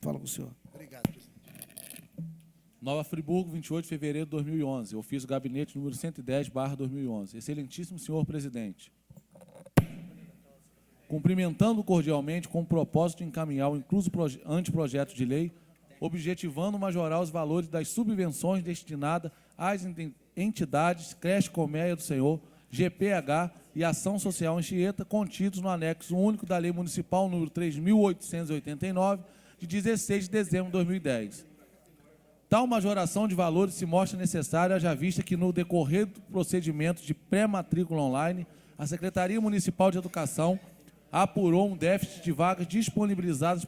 Fala com o senhor. Obrigado, presidente. Nova Friburgo, 28 de fevereiro de 2011. Ofício gabinete número 110/2011. Excelentíssimo senhor presidente. Cumprimentando cordialmente com o propósito de encaminhar o incluso anteprojeto de lei, objetivando majorar os valores das subvenções destinadas às entidades Creche Colmeia do Senhor, GPH e Ação Social Anchieta, contidos no anexo único da Lei Municipal número 3.889, de 16 de dezembro de 2010. Tal majoração de valores se mostra necessária, haja vista que, no decorrer do procedimento de pré-matrícula online, a Secretaria Municipal de Educação apurou um déficit de vagas disponibilizadas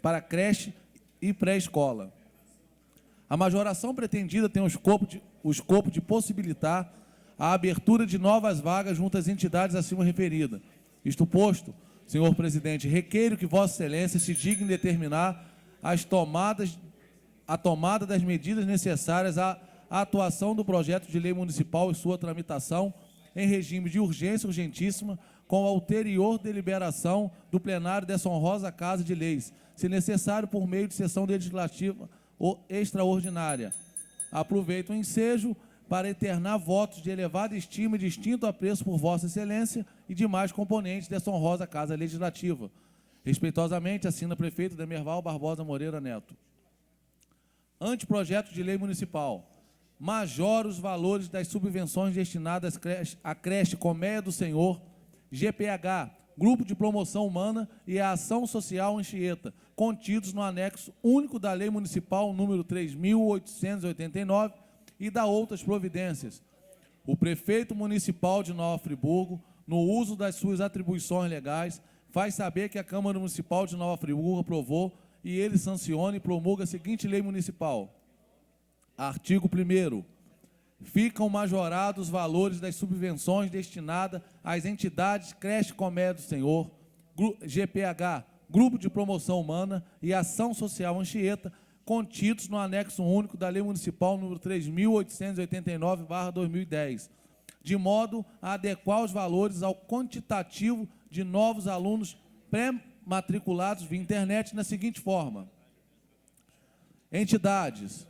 para creche e pré-escola. A majoração pretendida tem o escopo de possibilitar a abertura de novas vagas junto às entidades acima referidas. Isto posto, senhor presidente, requeiro que Vossa Excelência se digne determinar a tomada das medidas necessárias à atuação do projeto de lei municipal e sua tramitação em regime de urgência urgentíssima, com a ulterior deliberação do plenário dessa honrosa Casa de Leis, se necessário por meio de sessão legislativa ou extraordinária. Aproveito o ensejo para eternar votos de elevada estima e distinto apreço por Vossa Excelência e demais componentes dessa honrosa Casa Legislativa. Respeitosamente, assina prefeito Demerval Barbosa Moreira Neto. Anteprojeto de lei municipal. Majora os valores das subvenções destinadas à creche Colmeia do Senhor, GPH, Grupo de Promoção Humana e a Ação Social Anchieta, contidos no anexo único da Lei Municipal número 3.889 e da outras providências. O prefeito municipal de Nova Friburgo, no uso das suas atribuições legais, faz saber que a Câmara Municipal de Nova Friburgo aprovou e ele sanciona e promulga a seguinte lei municipal. Artigo 1º. Ficam majorados os valores das subvenções destinadas às entidades Creche Colmeia do Senhor, GPH, Grupo de Promoção Humana e Ação Social Anchieta, contidos no anexo único da Lei Municipal número 3.889/2010, de modo a adequar os valores ao quantitativo de novos alunos pré-matriculados via internet na seguinte forma. Entidades: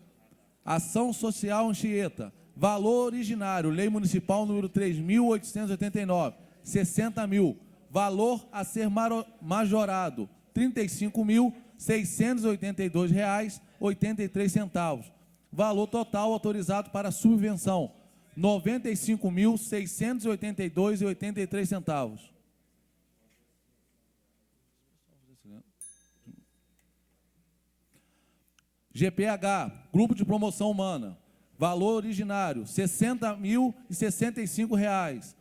Ação Social Anchieta, valor originário, Lei Municipal número 3.889, 60 mil. Valor a ser majorado, R$ 35.682,83. Valor total autorizado para subvenção, R$ 95.682,83. GPH, Grupo de Promoção Humana, valor originário, R$ 60.065.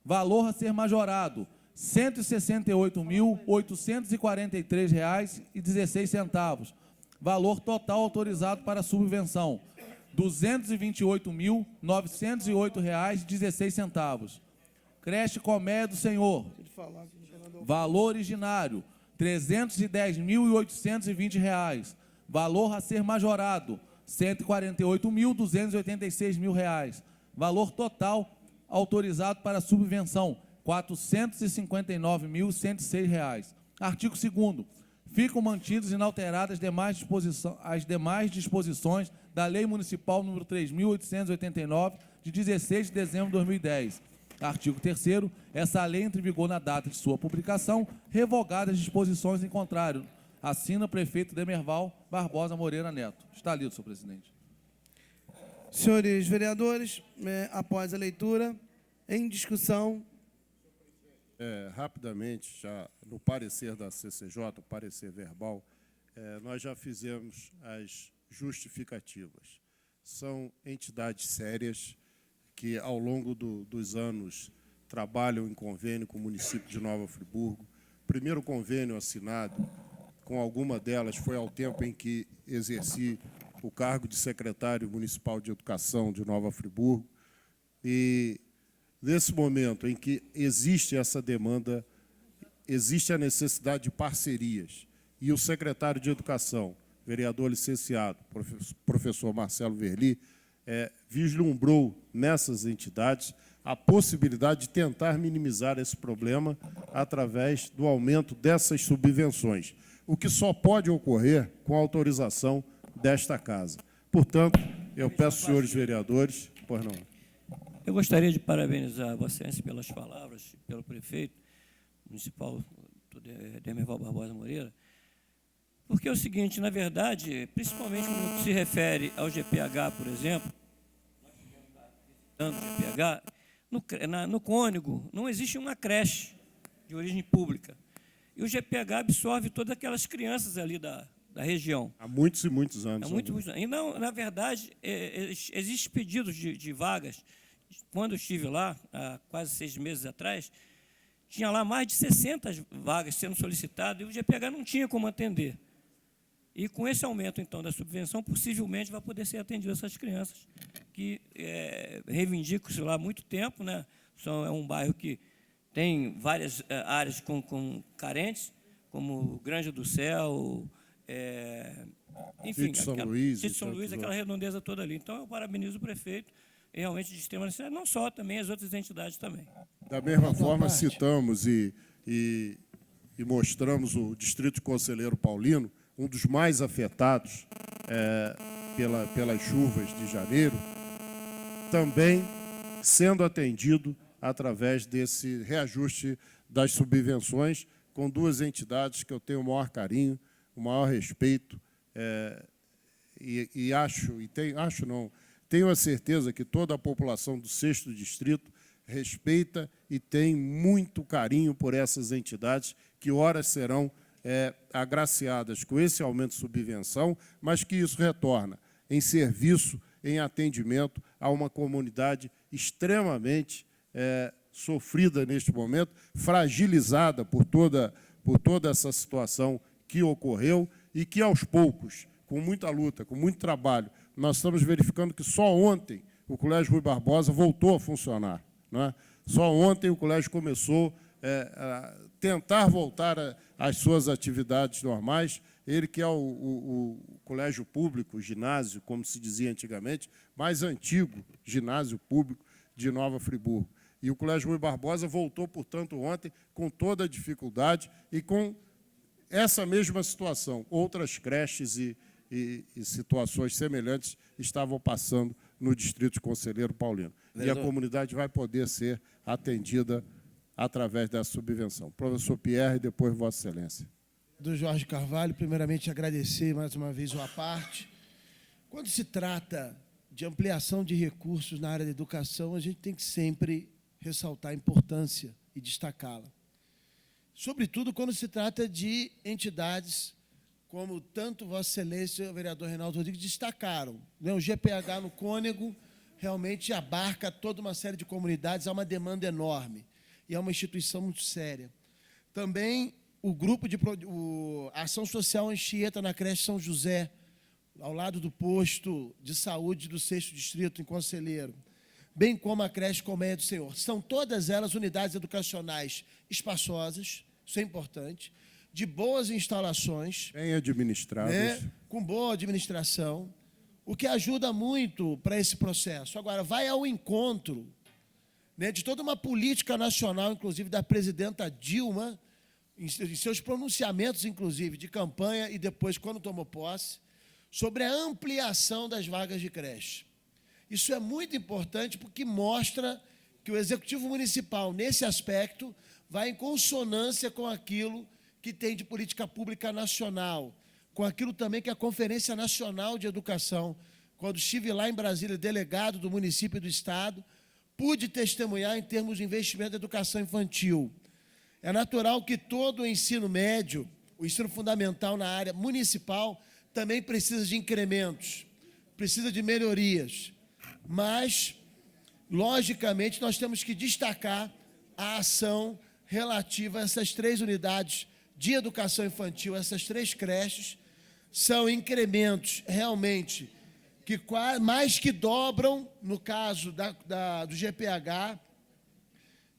Valor a ser majorado, R$ 168.843,16. Valor total autorizado para subvenção, R$ 228.908,16. Creche Colmeia do Senhor, valor originário, R$ 310.820. Valor a ser majorado, R$ 148.286. Valor total autorizado para subvenção, R$ 459.106. Artigo 2º. Ficam mantidas inalteradas as demais disposições da Lei Municipal número 3.889, de 16 de dezembro de 2010. Artigo 3º. Essa lei entra em vigor na data de sua publicação, revogadas as disposições em contrário. Assina prefeito Demerval Barbosa Moreira Neto. Está lido, senhor presidente. Senhores vereadores, após a leitura, em discussão. Rapidamente, já no parecer da CCJ, o parecer verbal, nós já fizemos as justificativas. São entidades sérias que, ao longo dos anos, trabalham em convênio com o município de Nova Friburgo. O primeiro convênio assinado com alguma delas foi ao tempo em que exerci o cargo de secretário municipal de educação de Nova Friburgo. E, nesse momento em que existe essa demanda, existe a necessidade de parcerias. E o secretário de Educação, vereador licenciado, professor Marcelo Verli, vislumbrou nessas entidades a possibilidade de tentar minimizar esse problema através do aumento dessas subvenções. o que só pode ocorrer com a autorização desta Casa. Portanto, eu peço aos senhores vereadores... Pois não. Eu gostaria de parabenizar Vossa Excelência pelas palavras, pelo prefeito municipal, Demerval Barbosa Moreira, porque é o seguinte, na verdade, principalmente no que se refere ao GPH, por exemplo, GPH, no Cônego não existe uma creche de origem pública. E o GPH absorve todas aquelas crianças ali da região. Há muitos e muitos anos. Há muitos anos. E, não, na verdade, existem pedidos de vagas. Quando eu estive lá, há quase 6 meses atrás, tinha lá mais de 60 vagas sendo solicitadas e o GPH não tinha como atender. E com esse aumento, então, da subvenção, possivelmente vai poder ser atendido essas crianças que reivindicam-se lá há muito tempo, né? É um bairro que tem várias áreas com carentes, como Granja do Céu, enfim, Sítio São Luís, aquela redondeza toda ali. Então, eu parabenizo o prefeito, realmente de extrema necessidade, não só, também as outras entidades também. Da mesma forma, citamos e mostramos o Distrito Conselheiro Paulino, um dos mais afetados pelas chuvas de janeiro, também sendo atendido através desse reajuste das subvenções, com 2 entidades que eu tenho o maior carinho, o maior respeito, tenho a certeza que toda a população do 6º Distrito respeita e tem muito carinho por essas entidades que, ora, serão agraciadas com esse aumento de subvenção, mas que isso retorna em serviço, em atendimento a uma comunidade extremamente sofrida neste momento, fragilizada por toda essa situação que ocorreu e que, aos poucos, com muita luta, com muito trabalho, nós estamos verificando que só ontem o Colégio Rui Barbosa voltou a funcionar, não é? Só ontem o colégio começou a tentar voltar às suas atividades normais, ele que é o colégio público, o ginásio, como se dizia antigamente, mais antigo ginásio público de Nova Friburgo. E o Colégio Rui Barbosa voltou, portanto, ontem, com toda a dificuldade e com essa mesma situação. Outras creches e situações semelhantes estavam passando no Distrito Conselheiro Paulino. E a comunidade vai poder ser atendida através dessa subvenção. Professor Pierre, e depois Vossa Excelência. Do Jorge Carvalho, primeiramente agradecer mais uma vez o à parte. Quando se trata de ampliação de recursos na área da educação, a gente tem que sempre ressaltar a importância e destacá-la. Sobretudo quando se trata de entidades como tanto Vossa Excelência e o vereador Reinaldo Rodrigues destacaram. O GPH no Cônego realmente abarca toda uma série de comunidades, há uma demanda enorme e é uma instituição muito séria. Também o grupo de Ação Social Anchieta na creche São José, ao lado do posto de saúde do 6º Distrito, em Conselheiro, bem como a creche Colmeia do Senhor. São todas elas unidades educacionais espaçosas, isso é importante, de boas instalações, bem administradas, com boa administração, o que ajuda muito para esse processo. Agora, vai ao encontro de toda uma política nacional, inclusive da presidenta Dilma, em seus pronunciamentos, inclusive, de campanha e depois, quando tomou posse, sobre a ampliação das vagas de creche. Isso é muito importante porque mostra que o Executivo Municipal, nesse aspecto, vai em consonância com aquilo que tem de política pública nacional, com aquilo também que é a Conferência Nacional de Educação. Quando estive lá em Brasília, delegado do município e do Estado, pude testemunhar em termos de investimento em educação infantil. É natural que todo o ensino médio, o ensino fundamental na área municipal, também precisa de incrementos, precisa de melhorias. Mas, logicamente, nós temos que destacar a ação relativa a essas 3 unidades de educação infantil, essas 3 creches, são incrementos realmente que mais que dobram, no caso do GPH,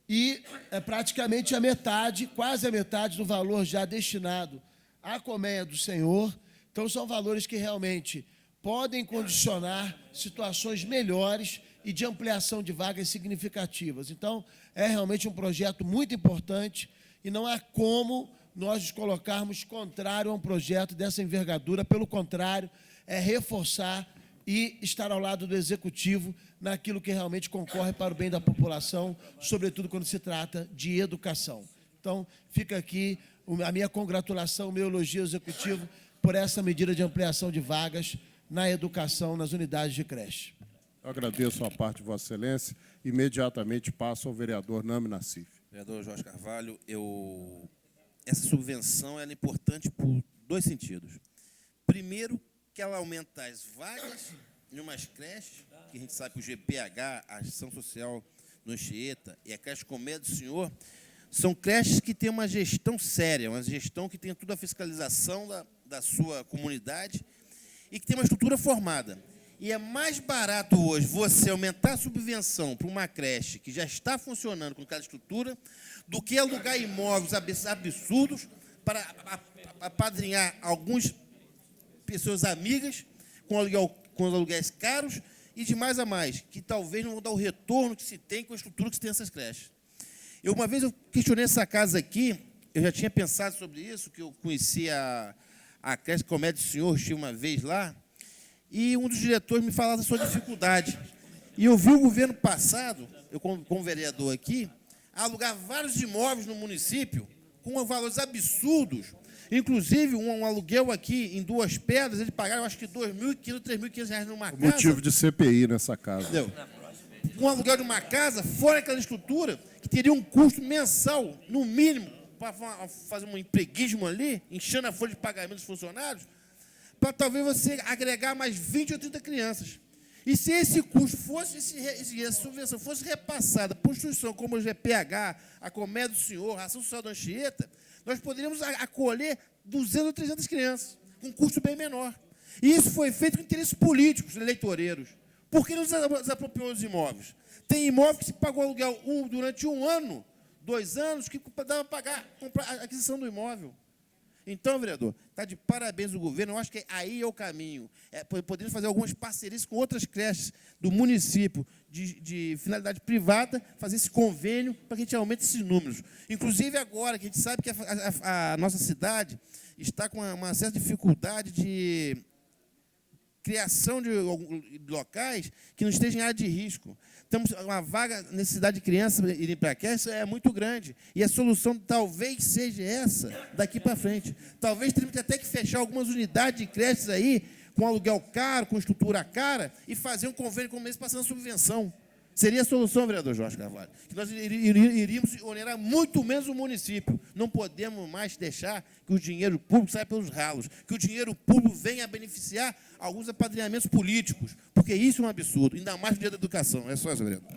e é praticamente a metade, quase a metade do valor já destinado à Colmeia do Senhor. Então, são valores que realmente podem condicionar situações melhores e de ampliação de vagas significativas. Então, é realmente um projeto muito importante e não há como nós nos colocarmos contrário a um projeto dessa envergadura. Pelo contrário, é reforçar e estar ao lado do Executivo naquilo que realmente concorre para o bem da população, sobretudo quando se trata de educação. Então, fica aqui a minha congratulação, o meu elogio ao Executivo por essa medida de ampliação de vagas na educação, nas unidades de creche. Eu agradeço a parte de Vossa Excelência. Imediatamente passo ao vereador Nami Nassif. Vereador Jorge Carvalho, essa subvenção ela é importante por dois sentidos. Primeiro, que ela aumenta as vagas em umas creches, que a gente sabe que o GPH, a Ação Social no Anchieta e a creche Comédia do Senhor, são creches que têm uma gestão séria, uma gestão que tem toda a fiscalização da sua comunidade e que tem uma estrutura formada. E é mais barato hoje você aumentar a subvenção para uma creche que já está funcionando com aquela estrutura do que alugar imóveis absurdos para apadrinhar algumas pessoas amigas com aluguéis caros e de mais a mais, que talvez não vão dar o retorno que se tem com a estrutura que se tem nessas creches. Uma vez eu questionei essa casa aqui, eu já tinha pensado sobre isso, que eu conhecia a creche Comédia do Senhor, estive uma vez lá, e um dos diretores me falava da sua dificuldade. E eu vi o governo passado, eu como vereador aqui, alugar vários imóveis no município com valores absurdos. Inclusive, um aluguel aqui em Duas Pedras, eles pagaram, acho que R$2.500, R$3.500 numa casa. Motivo de CPI nessa casa. Entendeu? Um aluguel de uma casa, fora aquela estrutura, que teria um custo mensal, no mínimo, para fazer um empreguismo ali, enchendo a folha de pagamento dos funcionários, para talvez você agregar mais 20 ou 30 crianças. E se esse custo fosse, essa subvenção fosse repassada por instituição como o GPH, a Comédia do Senhor, a Ação Social da Anchieta, nós poderíamos acolher 200 ou 300 crianças, com um custo bem menor. E isso foi feito com interesses políticos, eleitoreiros. Por que não desapropriou os imóveis? Tem imóvel que se pagou aluguel durante 1 ano, 2 anos, que dava para comprar a aquisição do imóvel. Então, vereador, está de parabéns o governo. Eu acho que aí é o caminho. Poderíamos fazer algumas parcerias com outras creches do município de finalidade privada, fazer esse convênio para que a gente aumente esses números. Inclusive agora, que a gente sabe que a nossa cidade está com uma certa dificuldade de criação de locais que não estejam em área de risco. Temos uma vaga necessidade de crianças irem para cá, isso é muito grande. E a solução talvez seja essa daqui para frente. Talvez tenhamos até que fechar algumas unidades de creches aí, com aluguel caro, com estrutura cara, e fazer um convênio com o mês passando subvenção. Seria a solução, vereador Jorge Carvalho. Que nós iríamos onerar muito menos o município. Não podemos mais deixar que o dinheiro público saia pelos ralos, que o dinheiro público venha a beneficiar alguns apadrinhamentos políticos, porque isso é um absurdo, ainda mais no dia da educação. É só isso, vereador.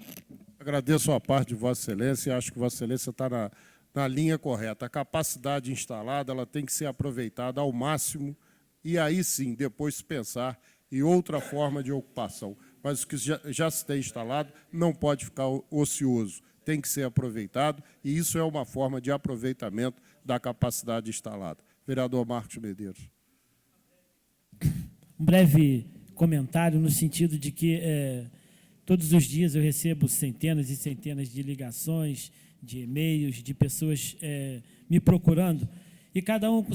Agradeço a parte de Vossa Excelência e acho que Vossa Excelência está na linha correta. A capacidade instalada ela tem que ser aproveitada ao máximo e aí sim, depois pensar em outra forma de ocupação. Mas o que já se tem instalado não pode ficar ocioso, tem que ser aproveitado, e isso é uma forma de aproveitamento da capacidade instalada. Vereador Marcos Medeiros. Um breve comentário no sentido de que todos os dias eu recebo centenas e centenas de ligações, de e-mails, de pessoas me procurando, e cada um com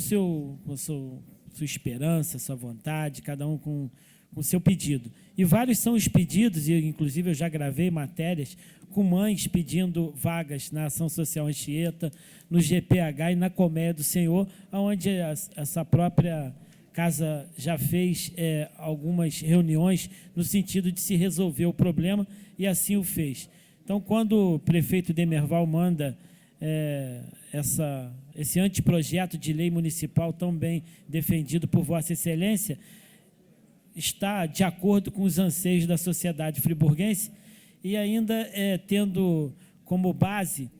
sua esperança, sua vontade, cada um com o seu pedido. E vários são os pedidos, e inclusive eu já gravei matérias com mães pedindo vagas na Ação Social Anchieta, no GPH e na Comédia do Senhor, onde essa própria casa já fez algumas reuniões no sentido de se resolver o problema, e assim o fez. Então, quando o prefeito Demerval manda esse anteprojeto de lei municipal tão bem defendido por Vossa Excelência, está de acordo com os anseios da sociedade friburguense, e ainda tendo como base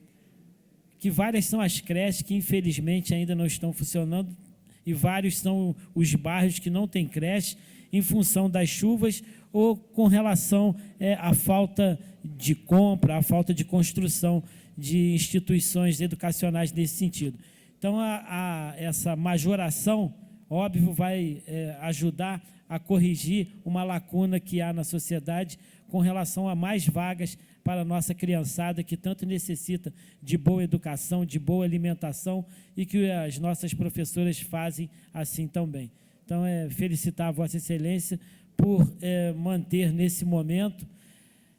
que várias são as creches que, infelizmente, ainda não estão funcionando, e vários são os bairros que não têm creche em função das chuvas ou com relação à falta de compra, à falta de construção de instituições educacionais nesse sentido. Então, essa majoração óbvio, vai ajudar a corrigir uma lacuna que há na sociedade com relação a mais vagas para a nossa criançada, que tanto necessita de boa educação, de boa alimentação, e que as nossas professoras fazem assim também. Então, felicitar a Vossa Excelência por manter, nesse momento,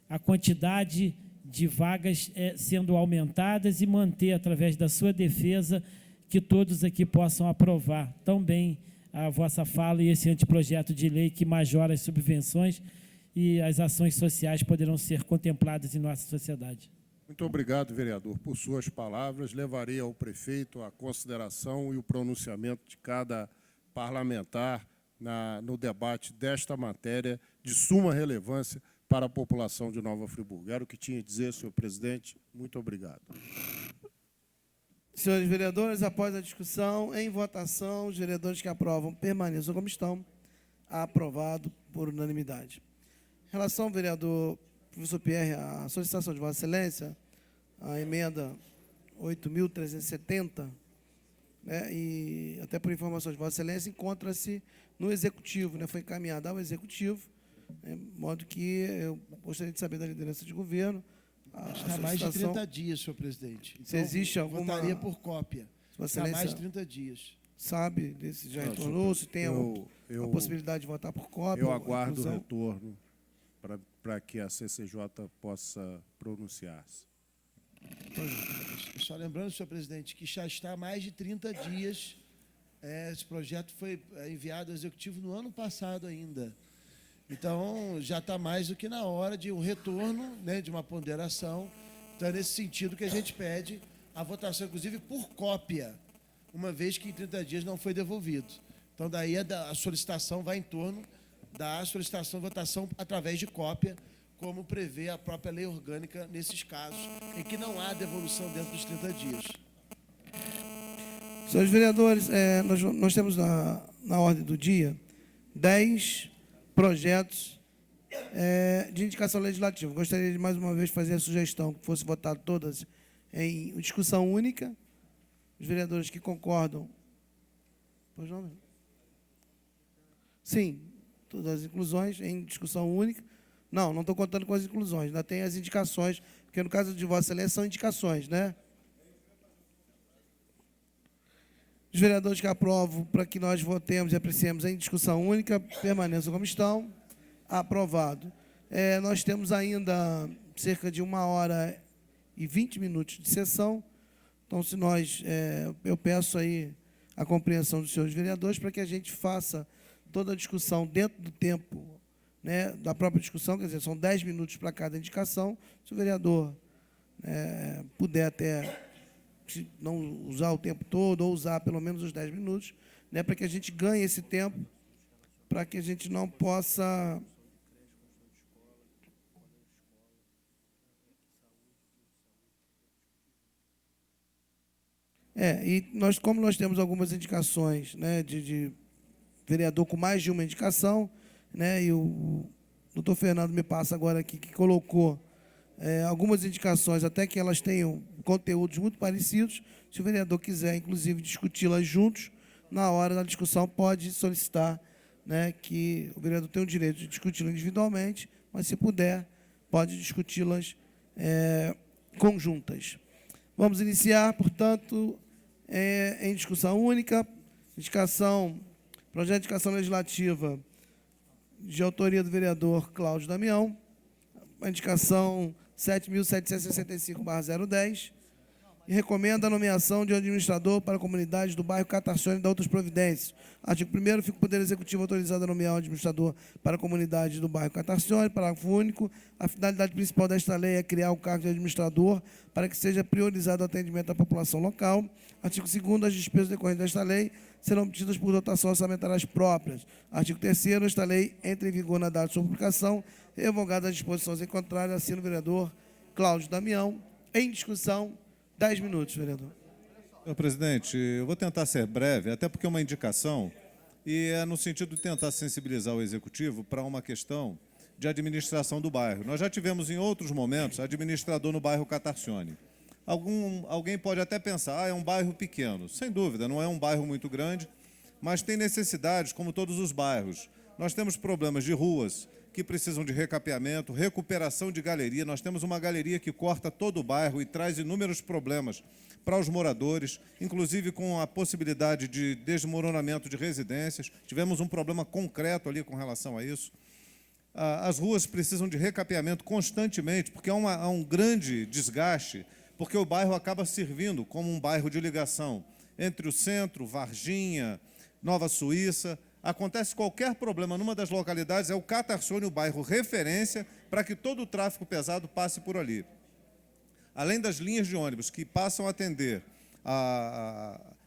a quantidade de vagas sendo aumentadas e manter, através da sua defesa, que todos aqui possam aprovar também a vossa fala e esse anteprojeto de lei que majora as subvenções e as ações sociais poderão ser contempladas em nossa sociedade. Muito obrigado, vereador, por suas palavras. Levarei ao prefeito a consideração e o pronunciamento de cada parlamentar no debate desta matéria de suma relevância para a população de Nova Friburgo. Era o que tinha a dizer, senhor presidente. Muito obrigado. Senhores vereadores, após a discussão, em votação, os vereadores que aprovam permaneçam como estão. Aprovado por unanimidade. Em relação ao vereador professor Pierre, a solicitação de Vossa Excelência, a emenda 8.370, né, e até por informação de Vossa Excelência, encontra-se no Executivo, né, foi encaminhada ao Executivo, de modo que eu gostaria de saber da liderança de governo. Está há mais de 30 dias, senhor presidente. Então, se existe alguma... votaria por cópia. Vossa Está há mais de Excelência 30 dias. sabe, se já retornou, se tem a possibilidade de votar por cópia. Eu aguardo o inclusão. retorno para que a CCJ possa pronunciar-se. Só lembrando, senhor presidente, que já está há mais de 30 dias. Esse projeto foi enviado ao Executivo no ano passado ainda. Então, já está mais do que na hora de um retorno, né, de uma ponderação. Então, é nesse sentido que a gente pede a votação, inclusive, por cópia, uma vez que em 30 dias não foi devolvido. Então, daí a solicitação vai em torno da solicitação de votação através de cópia, como prevê a própria lei orgânica nesses casos, em que não há devolução dentro dos 30 dias. Senhores vereadores, nós temos na ordem do dia 10 projetos de indicação legislativa. Gostaria de, mais uma vez, fazer a sugestão que fosse votado todas em discussão única. Os vereadores que concordam... Pois não? Sim, todas as inclusões em discussão única. Não estou contando com as inclusões, ainda tem as indicações, porque no caso de Vossa Excelência são indicações, né? Os vereadores que aprovam para que nós votemos e apreciemos em discussão única, permaneçam como estão. Aprovado. Nós temos ainda cerca de 1h20 de sessão. Então, se nós, eu peço aí a compreensão dos senhores vereadores para que a gente faça toda a discussão dentro do tempo, né, da própria discussão, quer dizer, são 10 minutos para cada indicação. Se o vereador puder até não usar o tempo todo, ou usar pelo menos os 10 minutos, né, para que a gente ganhe esse tempo, para que a gente não possa... e como nós temos algumas indicações, né, de vereador com mais de uma indicação, né, e o doutor Fernando me passa agora aqui que colocou algumas indicações, até que elas tenham conteúdos muito parecidos. Se o vereador quiser, inclusive, discuti-las juntos, na hora da discussão pode solicitar, né, que o vereador tem o direito de discuti-las individualmente, mas, se puder, pode discuti-las conjuntas. Vamos iniciar, portanto, em discussão única, projeto de indicação legislativa de autoria do vereador Cláudio Damião, a indicação 7.765/010, e recomenda a nomeação de um administrador para a comunidade do bairro Catarcione e da outras providências. Artigo 1º, fica o Poder Executivo autorizado a nomear um administrador para a comunidade do bairro Catarcione. Parágrafo único. A finalidade principal desta lei é criar o cargo de administrador para que seja priorizado o atendimento da população local. Artigo 2º, as despesas decorrentes desta lei serão obtidas por dotação orçamentárias próprias. Artigo 3º, esta lei entra em vigor na data de sua publicação, revogada as disposições em contrário. Assina o vereador Cláudio Damião. Em discussão, 10 minutos, vereador. Senhor presidente, eu vou tentar ser breve, até porque é uma indicação, e é no sentido de tentar sensibilizar o Executivo para uma questão de administração do bairro. Nós já tivemos, em outros momentos, administrador no bairro Catarcione. Alguém pode até pensar, é um bairro pequeno. Sem dúvida, não é um bairro muito grande, mas tem necessidades, como todos os bairros. Nós temos problemas de ruas que precisam de recapeamento, recuperação de galeria. Nós temos uma galeria que corta todo o bairro e traz inúmeros problemas para os moradores, inclusive com a possibilidade de desmoronamento de residências. Tivemos um problema concreto ali com relação a isso. As ruas precisam de recapeamento constantemente, porque há um grande desgaste, porque o bairro acaba servindo como um bairro de ligação entre o centro, Varginha, Nova Suíça. Acontece qualquer problema numa das localidades, é o Catarsone o bairro referência para que todo o tráfego pesado passe por ali. Além das linhas de ônibus que passam a atender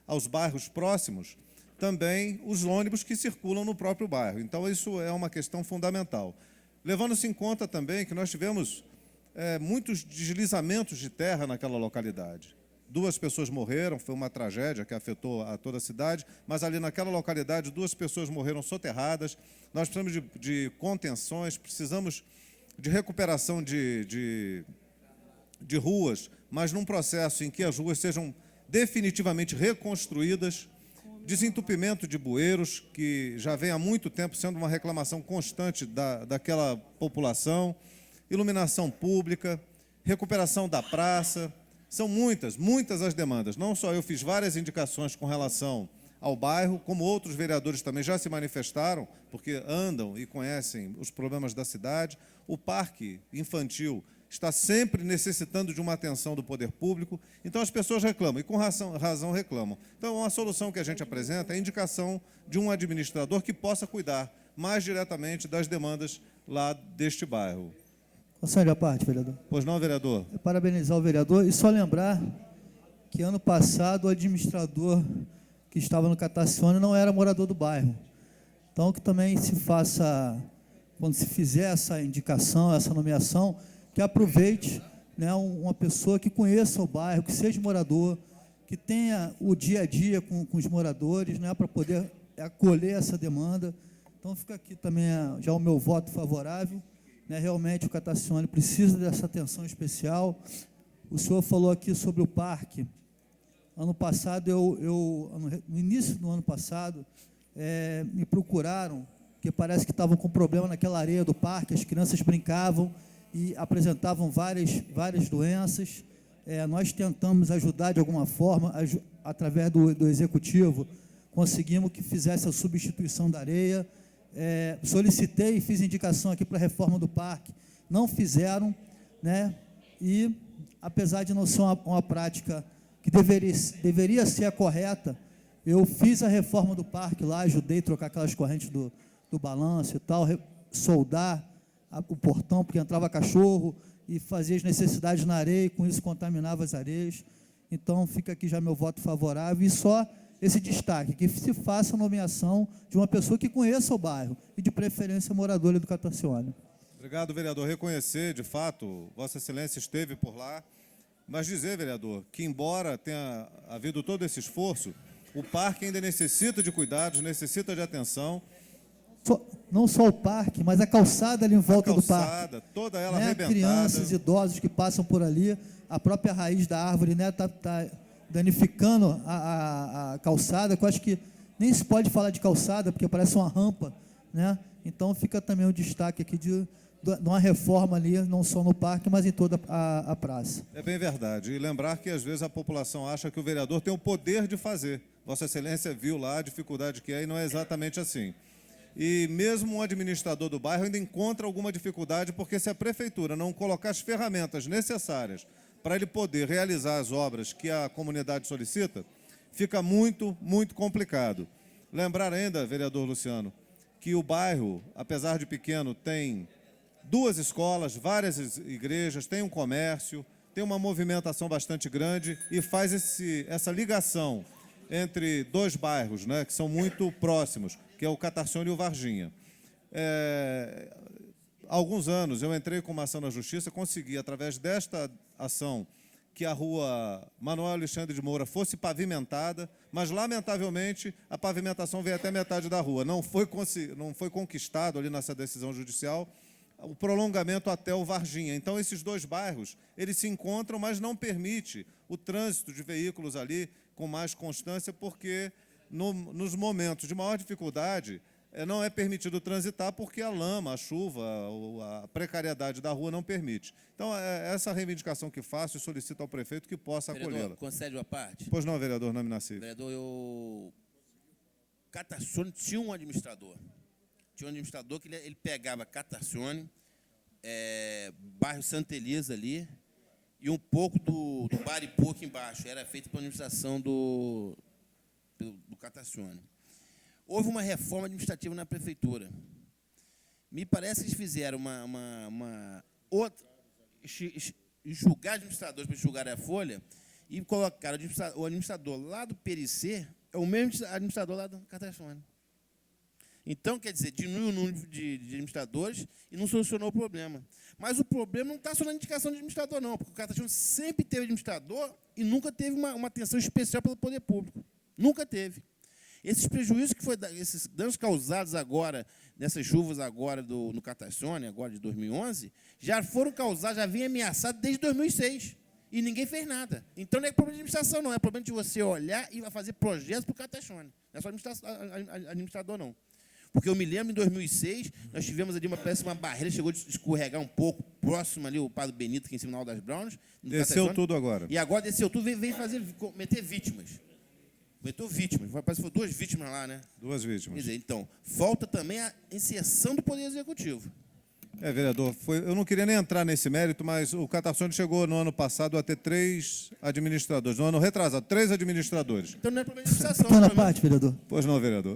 aos bairros próximos, também os ônibus que circulam no próprio bairro. Então, isso é uma questão fundamental. Levando-se em conta também que nós tivemos muitos deslizamentos de terra naquela localidade. 2 pessoas morreram, foi uma tragédia que afetou a toda a cidade, mas ali naquela localidade 2 pessoas morreram soterradas. Nós precisamos de contenções, precisamos de recuperação de ruas, mas num processo em que as ruas sejam definitivamente reconstruídas, desentupimento de bueiros, que já vem há muito tempo sendo uma reclamação constante daquela população, iluminação pública, recuperação da praça. São muitas as demandas. Não só eu fiz várias indicações com relação ao bairro, como outros vereadores também já se manifestaram, porque andam e conhecem os problemas da cidade. O parque infantil está sempre necessitando de uma atenção do poder público, então as pessoas reclamam, e com razão reclamam. Então, a solução que a gente apresenta é a indicação de um administrador que possa cuidar mais diretamente das demandas lá deste bairro. Conselho à parte, vereador. Pois não, vereador? Parabenizar o vereador e só lembrar que ano passado o administrador que estava no Catarsone não era morador do bairro. Então, que também se faça, quando se fizer essa indicação, essa nomeação, que aproveite, né, uma pessoa que conheça o bairro, que seja morador, que tenha o dia a dia com os moradores, né, para poder acolher essa demanda. Então, fica aqui também já o meu voto favorável. Né, realmente o Catarsone precisa dessa atenção especial. O senhor falou aqui sobre o parque. Ano passado, no início do ano passado, me procuraram, porque parece que estavam com problema naquela areia do parque, as crianças brincavam e apresentavam várias doenças. Nós tentamos ajudar de alguma forma, através do executivo, conseguimos que fizesse a substituição da areia. Solicitei e fiz indicação aqui para a reforma do parque, não fizeram, né? E, apesar de não ser uma prática que deveria ser a correta, eu fiz a reforma do parque lá, ajudei a trocar aquelas correntes do balanço e tal, soldar o portão, porque entrava cachorro e fazia as necessidades na areia, e com isso contaminava as areias. Então, fica aqui já meu voto favorável, e só esse destaque, que se faça a nomeação de uma pessoa que conheça o bairro, e de preferência moradora do Catarsone. Obrigado, vereador. Reconhecer, de fato, Vossa Excelência esteve por lá, mas dizer, vereador, que embora tenha havido todo esse esforço, o parque ainda necessita de cuidados, necessita de atenção. Não só o parque, mas a calçada ali em volta do parque. Toda ela né? arrebentada. Crianças, idosos que passam por ali, a própria raiz da árvore está danificando a calçada, que eu acho que nem se pode falar de calçada, porque parece uma rampa, né? Então, fica também o destaque aqui de uma reforma ali, não só no parque, mas em toda a praça. É bem verdade. E lembrar que, às vezes, a população acha que o vereador tem o poder de fazer. Vossa Excelência viu lá a dificuldade que é, e não é exatamente assim. E mesmo um administrador do bairro ainda encontra alguma dificuldade, porque se a prefeitura não colocar as ferramentas necessárias para ele poder realizar as obras que a comunidade solicita, fica muito complicado. Lembrar ainda, vereador Luciano, que o bairro, apesar de pequeno, tem 2 escolas, várias igrejas, tem um comércio, tem uma movimentação bastante grande e faz essa ligação entre 2 bairros, né, que são muito próximos, que é o Catarsone e o Varginha. Há alguns anos eu entrei com uma ação na Justiça, consegui, através desta ação, que a rua Manuel Alexandre de Moura fosse pavimentada, mas, lamentavelmente, a pavimentação veio até metade da rua. Não foi conquistado ali nessa decisão judicial o prolongamento até o Varginha. Então, esses 2 bairros, eles se encontram, mas não permite o trânsito de veículos ali com mais constância, porque nos momentos de maior dificuldade, não é permitido transitar porque a lama, a chuva, a precariedade da rua não permite. Então, é essa reivindicação que faço e solicito ao prefeito que possa acolhê-la. Vereador, concede uma parte? Pois não, vereador Nami Nassif. Vereador, Catacione tinha um administrador. Tinha um administrador que ele pegava Catacione, bairro Santa Elisa ali, e um pouco do Baripu aqui embaixo. Era feito pela administração do Catacione. Houve uma reforma administrativa na prefeitura. Me parece que eles fizeram uma outra, enxugar administradores para enxugar a folha e colocaram o administrador lá do PRC, é o mesmo administrador lá do Catacione. Então, quer dizer, diminui o número de administradores e não solucionou o problema. Mas o problema não está só na indicação de administrador, não, porque o Catacione sempre teve administrador e nunca teve uma atenção especial pelo poder público. Nunca teve. Esses prejuízos esses danos causados agora, nessas chuvas agora no Catacione, agora de 2011, já foram causados, já vinham ameaçados desde 2006. E ninguém fez nada. Então não é problema de administração, não. É problema de você olhar e fazer projetos para o Catacione. Não é só administrador, não. Porque eu me lembro, em 2006, nós tivemos ali uma barreira, chegou a escorregar um pouco, próximo ali, o Padre Benito, aqui em cima do Alto das Browns. Desceu tudo agora. E agora desceu tudo, veio meter vítimas. Meteu vítimas. Parece que foram 2 vítimas lá, né? 2 vítimas. Quer dizer, então, falta também a inserção do Poder Executivo. Vereador, eu não queria nem entrar nesse mérito, mas o Catacione chegou no ano passado a ter 3 administradores. No ano retrasado, 3 administradores. Então não é problema de administração. Pequena parte, vereador. Pois não, vereador.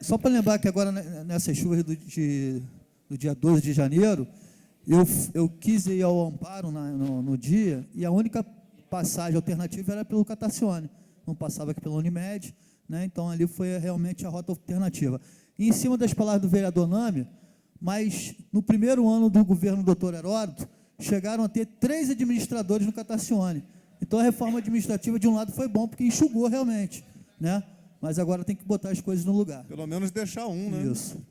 Só para lembrar que agora, nessas chuvas do dia 12 de janeiro, eu quis ir ao amparo no dia, e a única passagem alternativa era pelo Catacione. Não passava aqui pela Unimed, né? Então ali foi realmente a rota alternativa. E em cima das palavras do vereador Nami, mas no primeiro ano do governo do doutor Heródoto, chegaram a ter 3 administradores no Catacione. Então a reforma administrativa, de um lado, foi bom, porque enxugou realmente, né? Mas agora tem que botar as coisas no lugar. Pelo menos deixar um, né? Isso.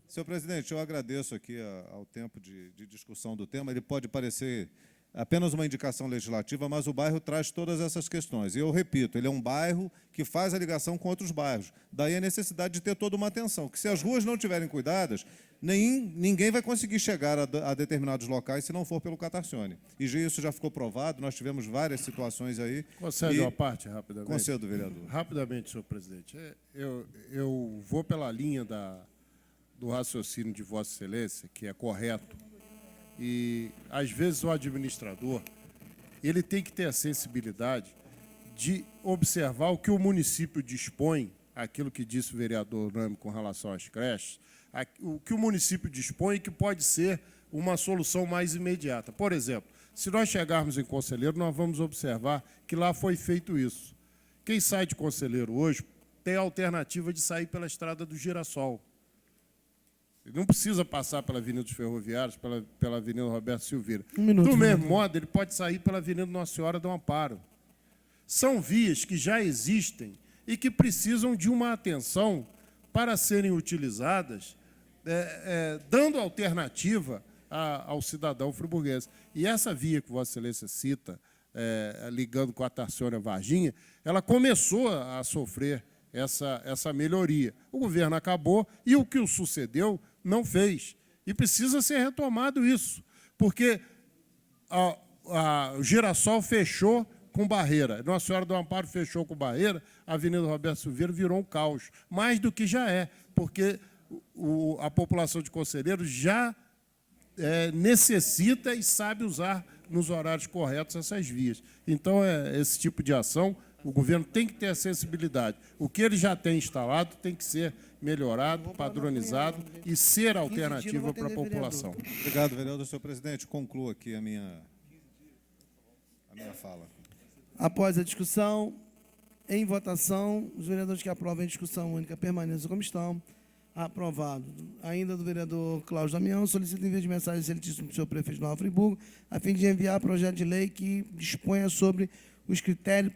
Senhor presidente, eu agradeço aqui ao tempo de discussão do tema. Ele pode parecer apenas uma indicação legislativa, mas o bairro traz todas essas questões. E eu repito, ele é um bairro que faz a ligação com outros bairros. Daí a necessidade de ter toda uma atenção, que se as ruas não estiverem cuidadas, ninguém vai conseguir chegar a determinados locais se não for pelo Catacione. E isso já ficou provado, nós tivemos várias situações aí. Concede uma parte, rapidamente? Concedo, vereador. Rapidamente, senhor presidente. Eu vou pela linha do raciocínio de Vossa Excelência, que é correto. E, às vezes, o administrador ele tem que ter a sensibilidade de observar o que o município dispõe, aquilo que disse o vereador Nami com relação às creches, o que o município dispõe que pode ser uma solução mais imediata. Por exemplo, se nós chegarmos em Conselheiro, nós vamos observar que lá foi feito isso. Quem sai de Conselheiro hoje tem a alternativa de sair pela Estrada do Girassol. Ele não precisa passar pela Avenida dos Ferroviários, pela Avenida Roberto Silveira. Do mesmo modo, ele pode sair pela Avenida Nossa Senhora do Amparo. São vias que já existem e que precisam de uma atenção para serem utilizadas, dando alternativa ao cidadão friburguês. E essa via que Vossa Excelência cita, ligando com a Catacione a Varginha, ela começou a sofrer essa melhoria. O governo acabou e o que o sucedeu não fez. E precisa ser retomado isso, porque o Girassol fechou com barreira, Nossa Senhora do Amparo fechou com barreira, a Avenida Roberto Silveira virou um caos, mais do que já é, porque a população de Conselheiro já necessita e sabe usar nos horários corretos essas vias. Então, esse tipo de ação, o governo tem que ter a sensibilidade. O que ele já tem instalado tem que ser melhorado, padronizado e ser alternativa para a população. Obrigado, vereador. Senhor presidente, concluo aqui a minha fala. Após a discussão, em votação, os vereadores que aprovam a discussão única permaneçam como estão. Aprovado. Ainda do vereador Cláudio Damião, solicita envio de mensagem excelentíssimo do senhor prefeito de Nova Friburgo, a fim de enviar projeto de lei que disponha sobre os critérios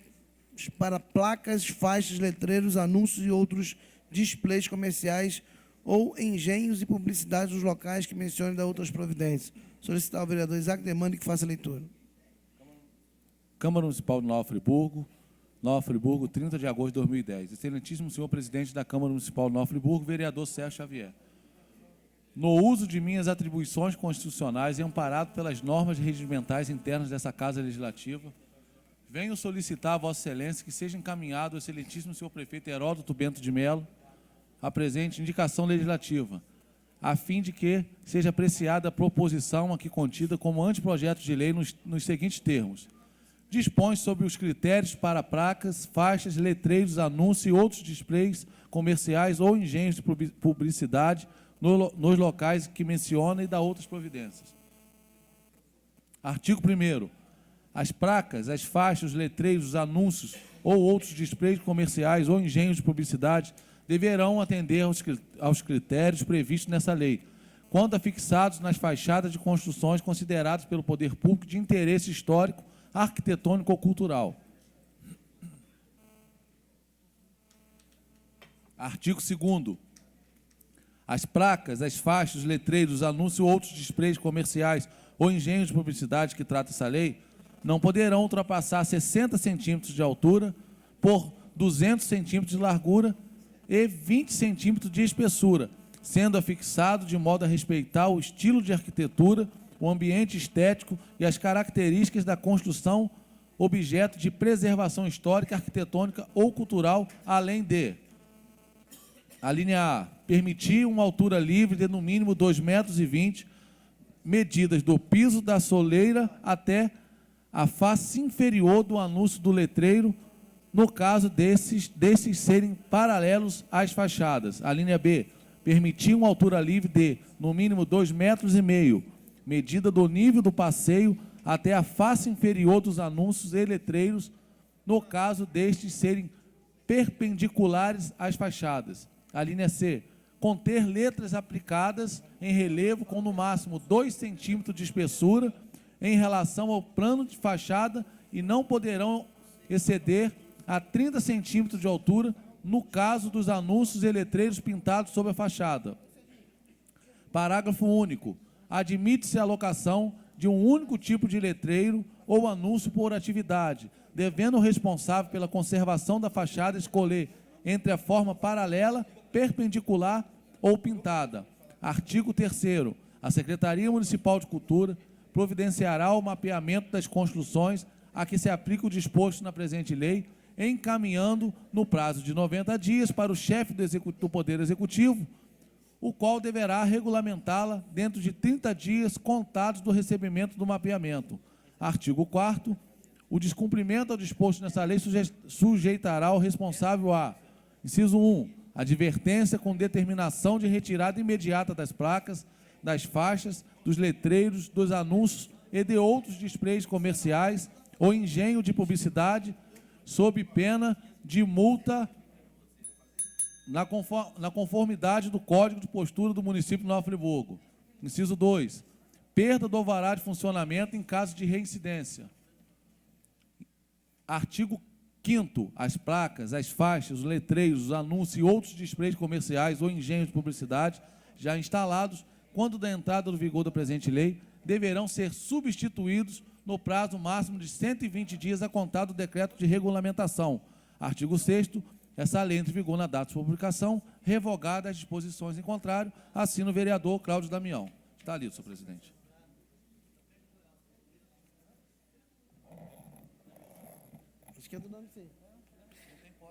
para placas, faixas, letreiros, anúncios e outros displays comerciais ou engenhos e publicidades nos locais que mencionem da outras providências. Solicitar ao vereador Isaac Demande que faça a leitura. Câmara Municipal de Nova Friburgo, Nova Friburgo, 30 de agosto de 2010. Excelentíssimo senhor presidente da Câmara Municipal de Nova Friburgo, vereador Sérgio Xavier. No uso de minhas atribuições constitucionais e amparado pelas normas regimentais internas dessa Casa Legislativa, venho solicitar a Vossa Excelência que seja encaminhado ao excelentíssimo senhor prefeito Heródoto Bento de Melo a presente indicação legislativa, a fim de que seja apreciada a proposição aqui contida como anteprojeto de lei nos seguintes termos. Dispõe sobre os critérios para placas, faixas, letreiros, anúncios e outros displays comerciais ou engenhos de publicidade nos locais que menciona e dá outras providências. Artigo 1º. As placas, as faixas, os letreiros, os anúncios ou outros displays comerciais ou engenhos de publicidade deverão atender aos critérios previstos nessa lei, quando afixados nas fachadas de construções consideradas pelo poder público de interesse histórico, arquitetônico ou cultural. Artigo 2º. As placas, as faixas, os letreiros, os anúncios ou outros displays comerciais ou engenhos de publicidade que trata essa lei não poderão ultrapassar 60 centímetros de altura por 200 centímetros de largura e 20 centímetros de espessura, sendo afixado de modo a respeitar o estilo de arquitetura, o ambiente estético e as características da construção, objeto de preservação histórica, arquitetônica ou cultural, além de: a linha A, permitir uma altura livre de no mínimo 2,20 metros, medidas do piso da soleira até a face inferior do anúncio do letreiro, no caso desses serem paralelos às fachadas. A linha B, permitir uma altura livre de no mínimo 2,5 metros, medida do nível do passeio até a face inferior dos anúncios e letreiros, no caso destes serem perpendiculares às fachadas. A linha C, conter letras aplicadas em relevo com no máximo 2 centímetros de espessura em relação ao plano de fachada e não poderão exceder a 30 centímetros de altura no caso dos anúncios e letreiros pintados sobre a fachada. Parágrafo único. Admite-se a alocação de um único tipo de letreiro ou anúncio por atividade, devendo o responsável pela conservação da fachada escolher entre a forma paralela, perpendicular ou pintada. Artigo 3º. A Secretaria Municipal de Cultura providenciará o mapeamento das construções a que se aplica o disposto na presente lei, encaminhando no prazo de 90 dias para o chefe do Poder Executivo, o qual deverá regulamentá-la dentro de 30 dias contados do recebimento do mapeamento. Artigo 4º. O descumprimento ao disposto nessa lei sujeitará o responsável a: inciso 1, advertência com determinação de retirada imediata das placas, das faixas, dos letreiros, dos anúncios e de outros displays comerciais ou engenho de publicidade, sob pena de multa na conformidade do Código de Postura do município de Nova Friburgo. Inciso 2, perda do alvará de funcionamento em caso de reincidência. Artigo 5º. As placas, as faixas, os letreiros, os anúncios e outros displays comerciais ou engenhos de publicidade já instalados, quando da entrada do vigor da presente lei, deverão ser substituídos no prazo máximo de 120 dias a contar do decreto de regulamentação. Artigo 6º. Essa lei entra em vigor na data de publicação, revogada as disposições em contrário. Assina o vereador Cláudio Damião. Está lido, senhor presidente.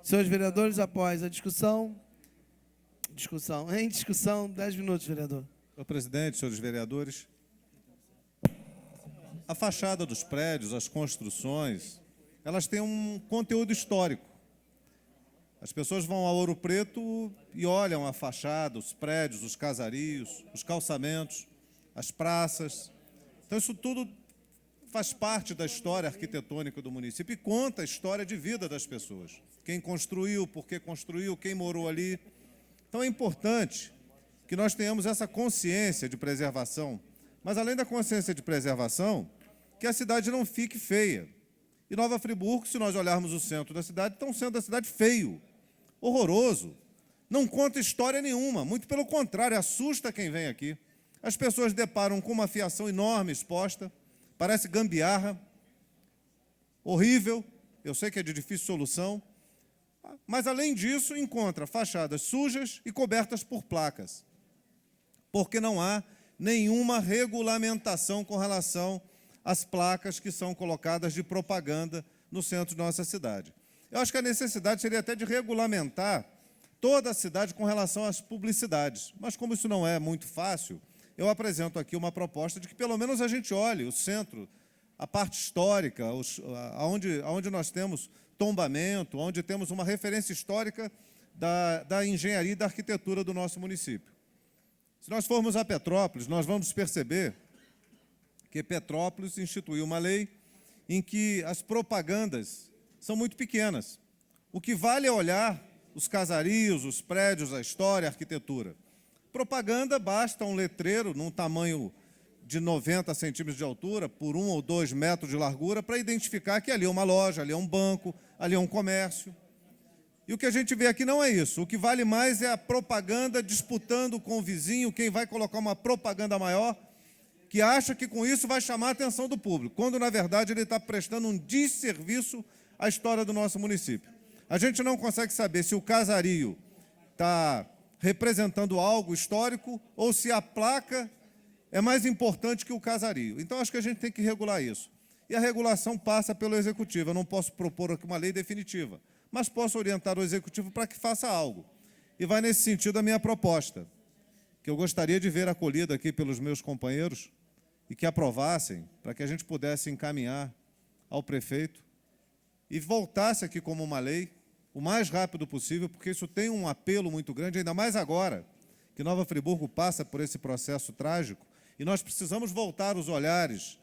Senhores vereadores, após a discussão, em discussão, 10 minutos, vereador. Senhor presidente, senhores vereadores, a fachada dos prédios, as construções, elas têm um conteúdo histórico. As pessoas vão a Ouro Preto e olham a fachada, os prédios, os casarios, os calçamentos, as praças. Então, isso tudo faz parte da história arquitetônica do município e conta a história de vida das pessoas. Quem construiu, por que construiu, quem morou ali. Então, é importante que nós tenhamos essa consciência de preservação, mas, além da consciência de preservação, que a cidade não fique feia. E Nova Friburgo, se nós olharmos o centro da cidade, está um centro da cidade feio, horroroso. Não conta história nenhuma, muito pelo contrário, assusta quem vem aqui. As pessoas deparam com uma fiação enorme exposta, parece gambiarra, horrível, eu sei que é de difícil solução, mas, além disso, encontra fachadas sujas e cobertas por placas, porque não há nenhuma regulamentação com relação às placas que são colocadas de propaganda no centro de nossa cidade. Eu acho que a necessidade seria até de regulamentar toda a cidade com relação às publicidades, mas como isso não é muito fácil, eu apresento aqui uma proposta de que pelo menos a gente olhe o centro, a parte histórica, onde nós temos tombamento, onde temos uma referência histórica da engenharia e da arquitetura do nosso município. Se nós formos a Petrópolis, nós vamos perceber que Petrópolis instituiu uma lei em que as propagandas são muito pequenas. O que vale é olhar os casarios, os prédios, a história, a arquitetura. Propaganda, basta um letreiro num tamanho de 90 centímetros de altura, por 1 ou 2 metros de largura, para identificar que ali é uma loja, ali é um banco, ali é um comércio. E o que a gente vê aqui não é isso. O que vale mais é a propaganda disputando com o vizinho, quem vai colocar uma propaganda maior, que acha que com isso vai chamar a atenção do público, quando, na verdade, ele está prestando um desserviço à história do nosso município. A gente não consegue saber se o casario está representando algo histórico ou se a placa é mais importante que o casario. Então, acho que a gente tem que regular isso. E a regulação passa pelo Executivo. Eu não posso propor aqui uma lei definitiva, mas posso orientar o Executivo para que faça algo. E vai nesse sentido a minha proposta, que eu gostaria de ver acolhida aqui pelos meus companheiros e que aprovassem, para que a gente pudesse encaminhar ao prefeito e voltasse aqui como uma lei o mais rápido possível, porque isso tem um apelo muito grande, ainda mais agora que Nova Friburgo passa por esse processo trágico, e nós precisamos voltar os olhares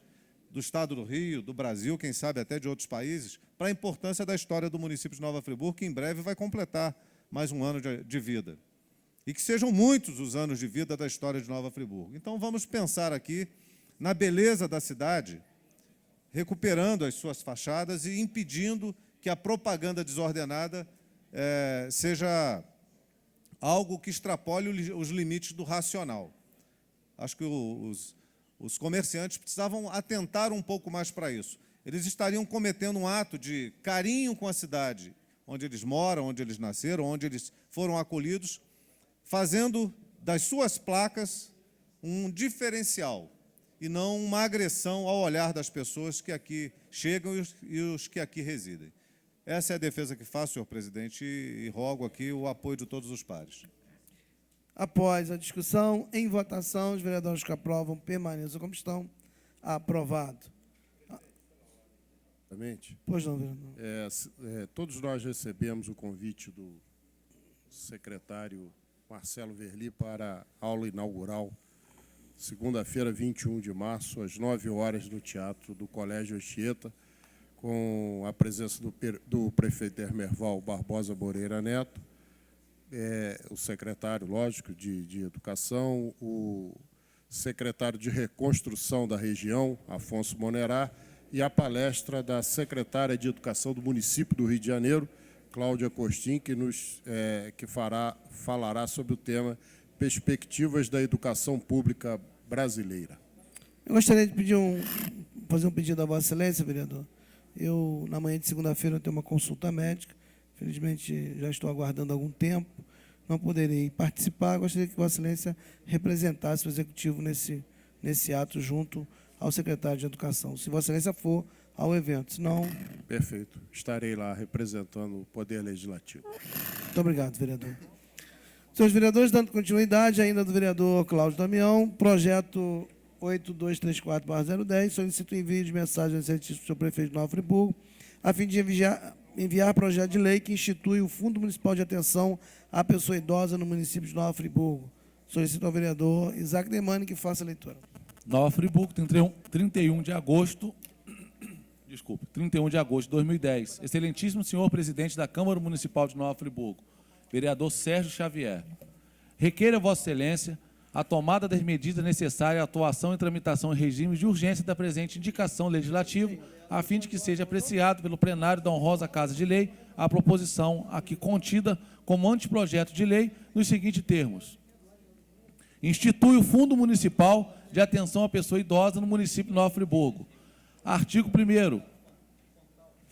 do Estado do Rio, do Brasil, quem sabe até de outros países, para a importância da história do município de Nova Friburgo, que em breve vai completar mais um ano de vida. E que sejam muitos os anos de vida da história de Nova Friburgo. Então, vamos pensar aqui na beleza da cidade, recuperando as suas fachadas e impedindo que a propaganda desordenada seja algo que extrapole os limites do racional. Acho que os comerciantes precisavam atentar um pouco mais para isso. Eles estariam cometendo um ato de carinho com a cidade, onde eles moram, onde eles nasceram, onde eles foram acolhidos, fazendo das suas placas um diferencial e não uma agressão ao olhar das pessoas que aqui chegam e os que aqui residem. Essa é a defesa que faço, senhor presidente, e rogo aqui o apoio de todos os pares. Após a discussão, em votação, os vereadores que aprovam permaneçam como estão. Aprovado. Pois não, vereador. Todos nós recebemos o convite do secretário Marcelo Verli para a aula inaugural, segunda-feira, 21 de março, às 9 horas, no Teatro do Colégio Anchieta, com a presença do prefeito Hermerval Barbosa Moreira Neto, o secretário, lógico, de Educação, o secretário de Reconstrução da região, Afonso Monerá, e a palestra da secretária de Educação do município do Rio de Janeiro, Cláudia Costin, que falará sobre o tema Perspectivas da Educação Pública Brasileira. Eu gostaria de fazer um pedido à Vossa Excelência, vereador. Na manhã de segunda-feira, tenho uma consulta médica. Felizmente, já estou aguardando há algum tempo. Não poderei participar. Gostaria que Vossa Excelência representasse o Executivo nesse ato, junto ao secretário de Educação, se Vossa Excelência for ao evento. Senão... Perfeito. Estarei lá representando o Poder Legislativo. Muito obrigado, vereador. Senhores vereadores, dando continuidade ainda do vereador Cláudio Damião, projeto 8234/010, solicito o envio de mensagem exercício do senhor prefeito de Nova Friburgo, a fim de enviar projeto de lei que institui o Fundo Municipal de Atenção à Pessoa Idosa no município de Nova Friburgo. Solicito ao vereador Isaac Demani que faça a leitura. Nova Friburgo, 31 de agosto de 2010. Excelentíssimo senhor presidente da Câmara Municipal de Nova Friburgo, vereador Sérgio Xavier. Requeira Vossa Excelência a tomada das medidas necessárias à atuação e tramitação em regime de urgência da presente indicação legislativa, a fim de que seja apreciado pelo plenário da honrosa Casa de Lei a proposição aqui contida como anteprojeto de lei nos seguintes termos. Institui o Fundo Municipal de Atenção à Pessoa Idosa no município de Nova Friburgo. Artigo 1º.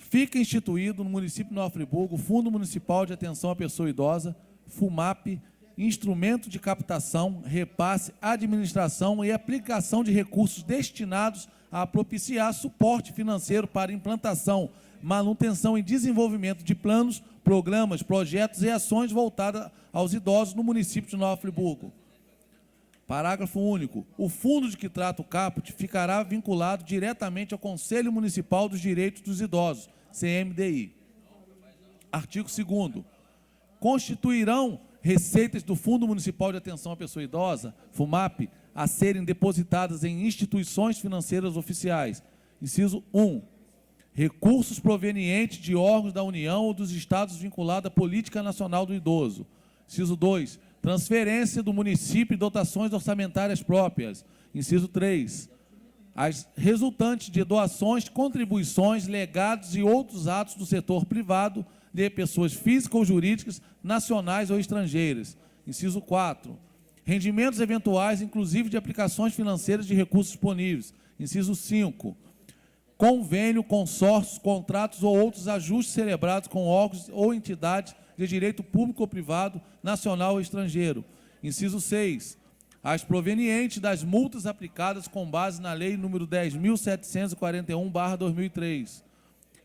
fica instituído no município de Nova Friburgo o Fundo Municipal de Atenção à Pessoa Idosa, FUMAP, instrumento de captação, repasse, administração e aplicação de recursos destinados a propiciar suporte financeiro para implantação, manutenção e desenvolvimento de planos, programas, projetos e ações voltadas aos idosos no município de Nova Friburgo. Parágrafo único. O fundo de que trata o caput ficará vinculado diretamente ao Conselho Municipal dos Direitos dos Idosos, CMDI. Artigo 2º. Constituirão receitas do Fundo Municipal de Atenção à Pessoa Idosa, FUMAP, a serem depositadas em instituições financeiras oficiais. Inciso 1. Recursos provenientes de órgãos da União ou dos Estados vinculados à Política Nacional do Idoso. Inciso 2. Transferência do município e dotações orçamentárias próprias. Inciso 3. As resultantes de doações, contribuições, legados e outros atos do setor privado de pessoas físicas ou jurídicas, nacionais ou estrangeiras. Inciso 4. Rendimentos eventuais, inclusive de aplicações financeiras de recursos disponíveis. Inciso 5. Convênio, consórcios, contratos ou outros ajustes celebrados com órgãos ou entidades de direito público ou privado, nacional ou estrangeiro. Inciso 6. As provenientes das multas aplicadas com base na Lei nº 10.741/2003.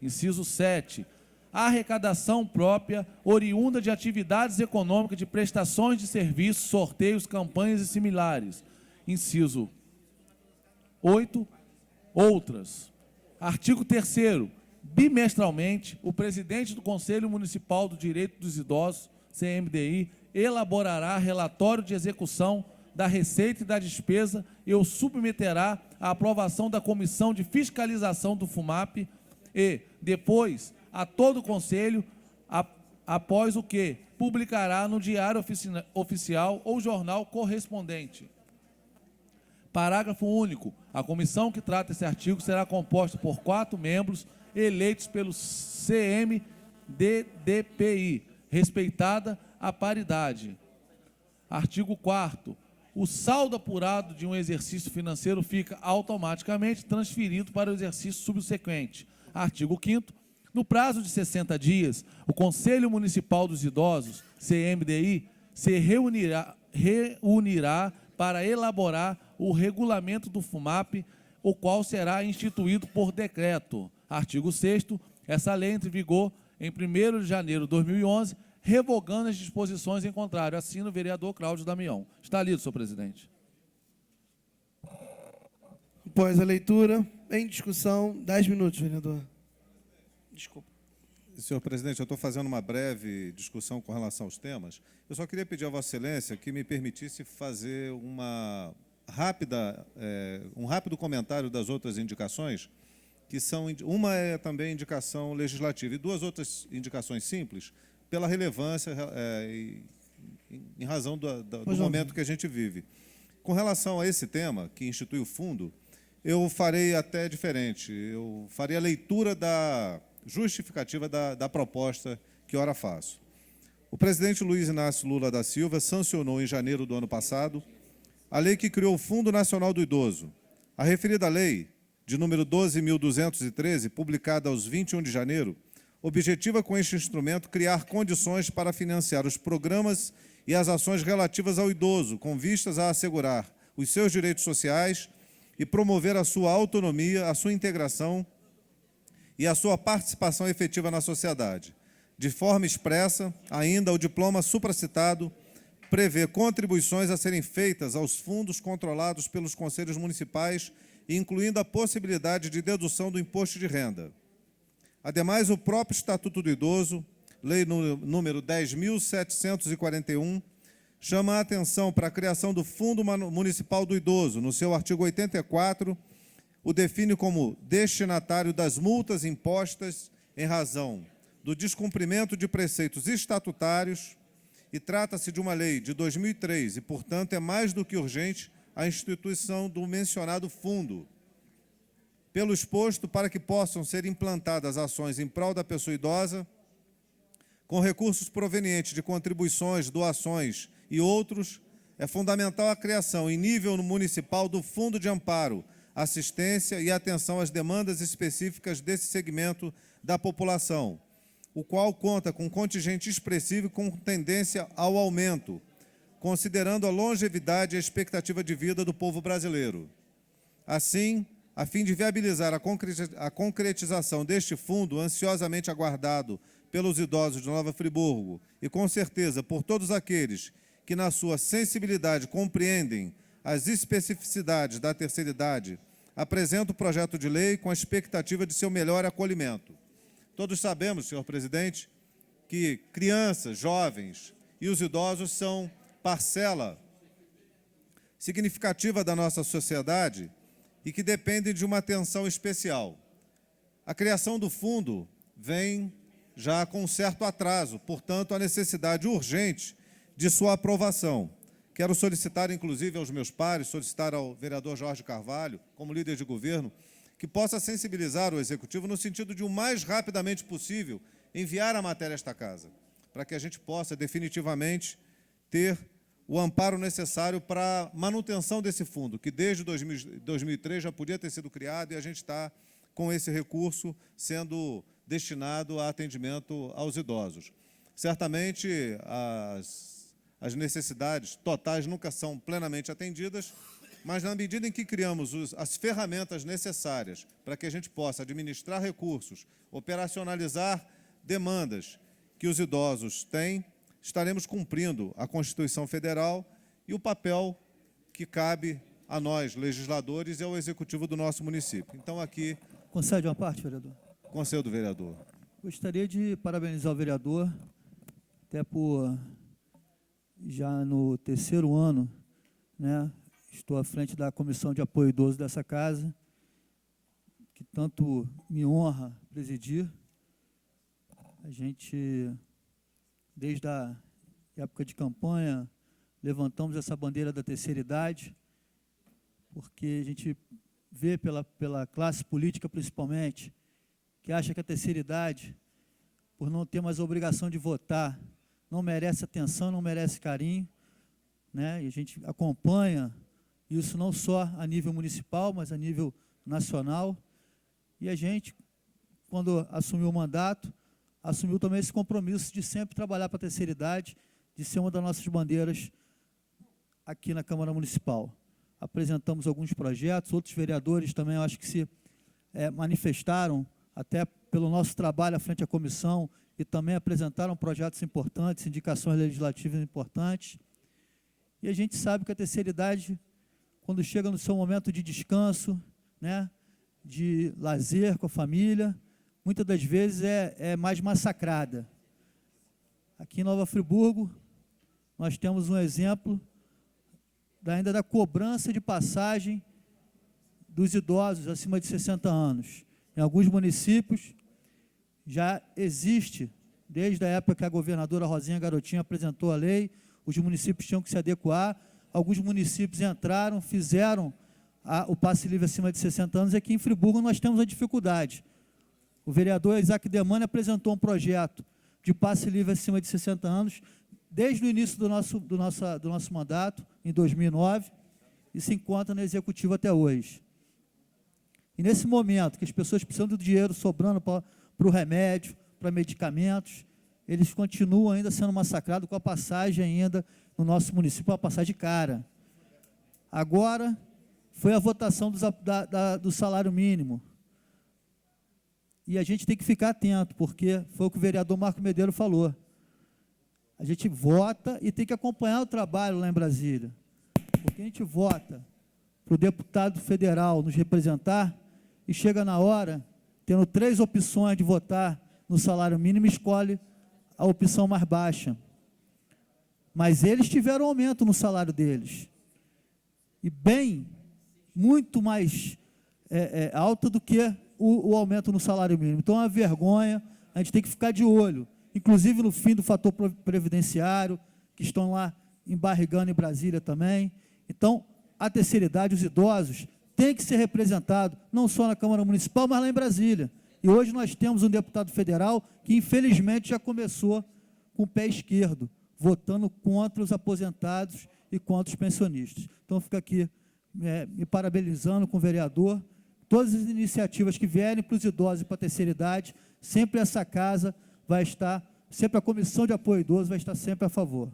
Inciso 7. A arrecadação própria, oriunda de atividades econômicas de prestações de serviços, sorteios, campanhas e similares. Inciso 8. Outras. Artigo 3º. Bimestralmente, o presidente do Conselho Municipal do Direito dos Idosos, CMDI, elaborará relatório de execução da receita e da despesa e o submeterá à aprovação da Comissão de Fiscalização do FUMAP e, depois, a todo o Conselho, após o que publicará no Diário Oficial ou jornal correspondente. Parágrafo único. A comissão que trata esse artigo será composta por 4 membros eleitos pelo CMDDPI, respeitada a paridade. Artigo 4º. O saldo apurado de um exercício financeiro fica automaticamente transferido para o exercício subsequente. Artigo 5º. No prazo de 60 dias, o Conselho Municipal dos Idosos, CMDI, se reunirá para elaborar o regulamento do FUMAP, o qual será instituído por decreto. Artigo 6º. Essa lei entra em vigor em 1º de janeiro de 2011, revogando as disposições em contrário. Assina o vereador Cláudio Damião. Está lido, senhor presidente. Após a leitura, em discussão, 10 minutos, vereador. Desculpa. Senhor presidente, eu estou fazendo uma breve discussão com relação aos temas. Eu só queria pedir a Vossa Excelência que me permitisse fazer um rápido comentário das outras indicações, que são, uma é também indicação legislativa e 2 outras indicações simples, pela relevância em razão do momento que a gente vive. Com relação a esse tema, que institui o fundo, eu farei até diferente. Eu farei a leitura da justificativa da proposta que ora faço. O presidente Luiz Inácio Lula da Silva sancionou em janeiro do ano passado a lei que criou o Fundo Nacional do Idoso. A referida lei, de número 12.213, publicada aos 21 de janeiro, objetiva com este instrumento criar condições para financiar os programas e as ações relativas ao idoso, com vistas a assegurar os seus direitos sociais e promover a sua autonomia, a sua integração e a sua participação efetiva na sociedade. De forma expressa, ainda, o diploma supracitado prevê contribuições a serem feitas aos fundos controlados pelos conselhos municipais, incluindo a possibilidade de dedução do imposto de renda. Ademais, o próprio Estatuto do Idoso, lei número 10.741, chama a atenção para a criação do Fundo Municipal do Idoso. No seu artigo 84, o define como destinatário das multas impostas em razão do descumprimento de preceitos estatutários, e trata-se de uma lei de 2003 e, portanto, é mais do que urgente a instituição do mencionado fundo. Pelo exposto, para que possam ser implantadas ações em prol da pessoa idosa, com recursos provenientes de contribuições, doações e outros, é fundamental a criação em nível municipal do Fundo de Amparo assistência e atenção às demandas específicas desse segmento da população, o qual conta com contingente expressivo e com tendência ao aumento, considerando a longevidade e a expectativa de vida do povo brasileiro. Assim, a fim de viabilizar a concretização deste fundo ansiosamente aguardado pelos idosos de Nova Friburgo e, com certeza, por todos aqueles que, na sua sensibilidade, compreendem as especificidades da terceira idade, apresento o projeto de lei com a expectativa de seu melhor acolhimento. Todos sabemos, senhor presidente, que crianças, jovens e os idosos são parcela significativa da nossa sociedade e que dependem de uma atenção especial. A criação do fundo vem já com um certo atraso, portanto, a necessidade urgente de sua aprovação. Quero solicitar, inclusive, aos meus pares, solicitar ao vereador Jorge Carvalho, como líder de governo, que possa sensibilizar o Executivo no sentido de, o mais rapidamente possível, enviar a matéria a esta Casa, para que a gente possa, definitivamente, ter o amparo necessário para a manutenção desse fundo, que desde 2003 já podia ter sido criado e a gente está com esse recurso sendo destinado a atendimento aos idosos. Certamente, as necessidades totais nunca são plenamente atendidas, mas na medida em que criamos as ferramentas necessárias para que a gente possa administrar recursos, operacionalizar demandas que os idosos têm, estaremos cumprindo a Constituição Federal e o papel que cabe a nós, legisladores, e ao Executivo do nosso município. Então, aqui... Concede uma parte, vereador? Concedo, vereador. Gostaria de parabenizar o vereador, até por, já no terceiro ano, né, estou à frente da Comissão de Apoio Idoso dessa Casa, que tanto me honra presidir. A gente, desde a época de campanha, levantamos essa bandeira da terceira idade, porque a gente vê pela classe política, principalmente, que acha que a terceira idade, por não ter mais a obrigação de votar, não merece atenção, não merece carinho, né? E a gente acompanha isso não só a nível municipal, mas a nível nacional. E a gente, quando assumiu o mandato, assumiu também esse compromisso de sempre trabalhar para a terceira idade, de ser uma das nossas bandeiras aqui na Câmara Municipal. Apresentamos alguns projetos, outros vereadores também, eu acho que se manifestaram, até pelo nosso trabalho à frente à comissão, e também apresentaram projetos importantes, indicações legislativas importantes. E a gente sabe que a terceira idade, quando chega no seu momento de descanso, né, de lazer com a família, muitas das vezes é mais massacrada. Aqui em Nova Friburgo, nós temos um exemplo ainda da cobrança de passagem dos idosos acima de 60 anos. Em alguns municípios já existe, desde a época que a governadora Rosinha Garotinho apresentou a lei, os municípios tinham que se adequar, alguns municípios entraram, fizeram o passe livre acima de 60 anos, e aqui em Friburgo nós temos a dificuldade. O vereador Isaac Demani apresentou um projeto de passe livre acima de 60 anos, desde o início do nosso mandato, em 2009, e se encontra no Executivo até hoje. E nesse momento, que as pessoas precisam do dinheiro sobrando para o remédio, para medicamentos, eles continuam ainda sendo massacrados com a passagem ainda no nosso município, uma passagem cara. Agora, foi a votação do salário mínimo. E a gente tem que ficar atento, porque foi o que o vereador Marco Medeiros falou. A gente vota e tem que acompanhar o trabalho lá em Brasília. Porque a gente vota para o deputado federal nos representar e chega na hora, tendo 3 opções de votar no salário mínimo, escolhe a opção mais baixa. Mas eles tiveram aumento no salário deles. E muito mais alto do que o aumento no salário mínimo. Então é uma vergonha, a gente tem que ficar de olho. Inclusive no fim do fator previdenciário, que estão lá embarrigando em Brasília também. Então, a terceira idade, os idosos, têm que ser representados, não só na Câmara Municipal, mas lá em Brasília. E hoje nós temos um deputado federal que, infelizmente, já começou com o pé esquerdo, votando contra os aposentados e contra os pensionistas. Então, fica aqui me parabenizando com o vereador. Todas as iniciativas que vierem para os idosos e para a terceira idade, sempre essa casa vai estar, sempre a Comissão de Apoio ao Idoso vai estar sempre a favor.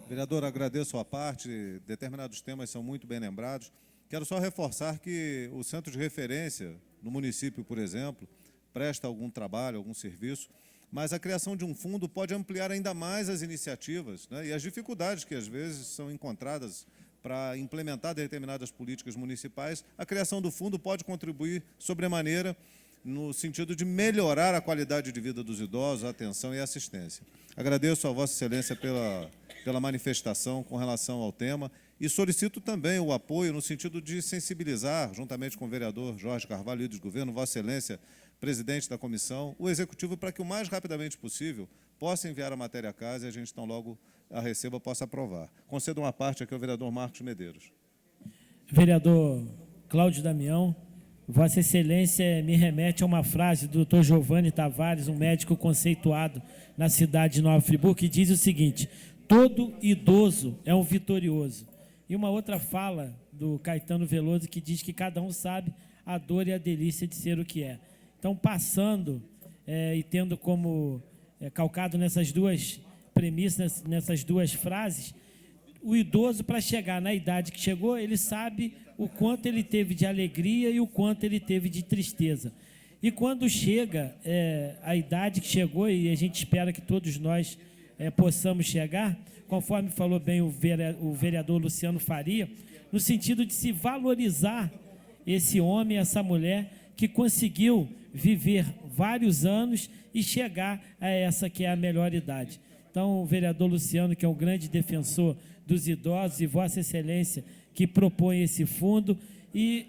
Vereador, agradeço a parte, determinados temas são muito bem lembrados. Quero só reforçar que o centro de referência, no município, por exemplo, presta algum trabalho, algum serviço, mas a criação de um fundo pode ampliar ainda mais as iniciativas, né, e as dificuldades que, às vezes, são encontradas para implementar determinadas políticas municipais. A criação do fundo pode contribuir sobremaneira no sentido de melhorar a qualidade de vida dos idosos, a atenção e a assistência. Agradeço a Vossa Excelência pela manifestação com relação ao tema e solicito também o apoio no sentido de sensibilizar, juntamente com o vereador Jorge Carvalho, líder do governo, Vossa Excelência, presidente da comissão, o executivo, para que o mais rapidamente possível possa enviar a matéria à casa e a gente, então, logo a receba, possa aprovar. Concedo uma parte aqui ao vereador Marcos Medeiros. Vereador Cláudio Damião, Vossa Excelência me remete a uma frase do Dr. Giovanni Tavares, um médico conceituado na cidade de Nova Friburgo, que diz o seguinte: todo idoso é um vitorioso. E uma outra fala do Caetano Veloso, que diz que cada um sabe a dor e a delícia de ser o que é. Então, passando e tendo como calcado nessas duas premissas, nessas duas frases, o idoso, para chegar na idade que chegou, ele sabe o quanto ele teve de alegria e o quanto ele teve de tristeza. E quando chega a idade que chegou, e a gente espera que todos nós possamos chegar, conforme falou bem o vereador Luciano Faria, no sentido de se valorizar esse homem, essa mulher, que conseguiu viver vários anos e chegar a essa que é a melhor idade. Então, o vereador Luciano, que é um grande defensor dos idosos, e Vossa Excelência, que propõe esse fundo, e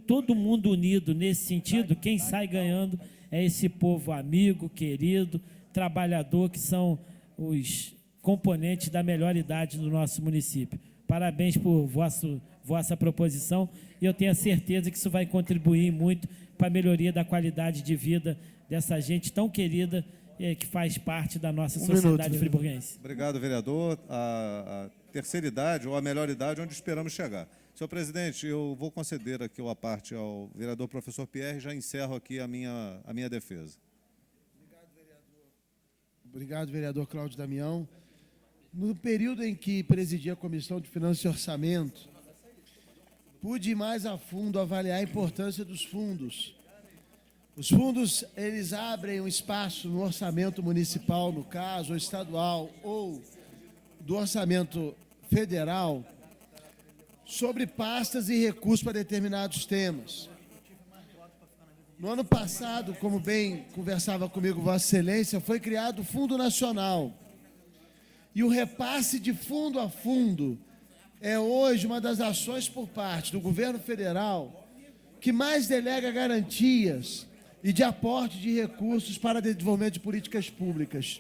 todo mundo unido nesse sentido, quem sai ganhando é esse povo amigo, querido, trabalhador, que são os componentes da melhor idade do nosso município. Parabéns por vossa proposição, e eu tenho a certeza que isso vai contribuir muito para a melhoria da qualidade de vida dessa gente tão querida que faz parte da nossa sociedade friburguense. Obrigado, vereador. A terceira idade, ou a melhor idade, onde esperamos chegar. Senhor presidente, eu vou conceder aqui uma parte ao vereador professor Pierre e já encerro aqui a minha defesa. Obrigado, vereador Cláudio Damião. No período em que presidi a Comissão de Finanças e Orçamento, pude ir mais a fundo avaliar a importância dos fundos. Os fundos, eles abrem um espaço no orçamento municipal, no caso, ou estadual, ou do orçamento federal, sobre pastas e recursos para determinados temas. No ano passado, como bem conversava comigo Vossa Excelência, foi criado o Fundo Nacional. E o repasse de fundo a fundo é hoje uma das ações por parte do governo federal que mais delega garantias e de aporte de recursos para desenvolvimento de políticas públicas.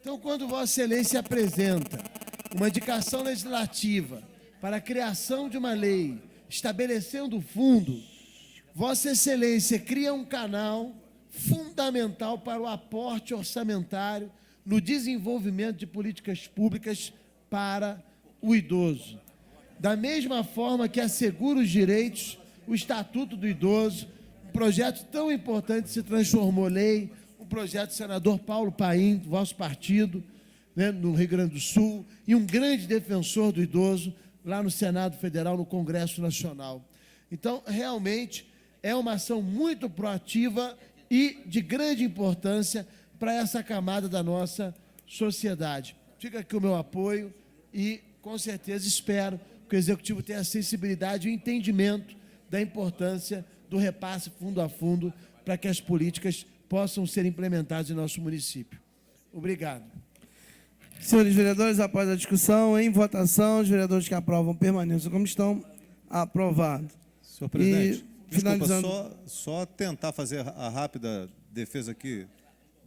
Então, quando Vossa Excelência apresenta uma indicação legislativa para a criação de uma lei estabelecendo o fundo, Vossa Excelência cria um canal fundamental para o aporte orçamentário no desenvolvimento de políticas públicas para o idoso. Da mesma forma que assegura os direitos, o Estatuto do Idoso, um projeto tão importante se transformou lei, um projeto do senador Paulo Paim, do vosso partido, né, no Rio Grande do Sul, e um grande defensor do idoso lá no Senado Federal, no Congresso Nacional. Então, realmente, é uma ação muito proativa e de grande importância para essa camada da nossa sociedade. Fica aqui o meu apoio e, com certeza, espero que o Executivo tenha a sensibilidade e o entendimento da importância do repasse fundo a fundo para que as políticas possam ser implementadas em nosso município. Obrigado. Senhores vereadores, após a discussão, em votação, os vereadores que aprovam permaneçam como estão. Aprovado. Senhor presidente, E, finalizando... só tentar fazer a rápida defesa aqui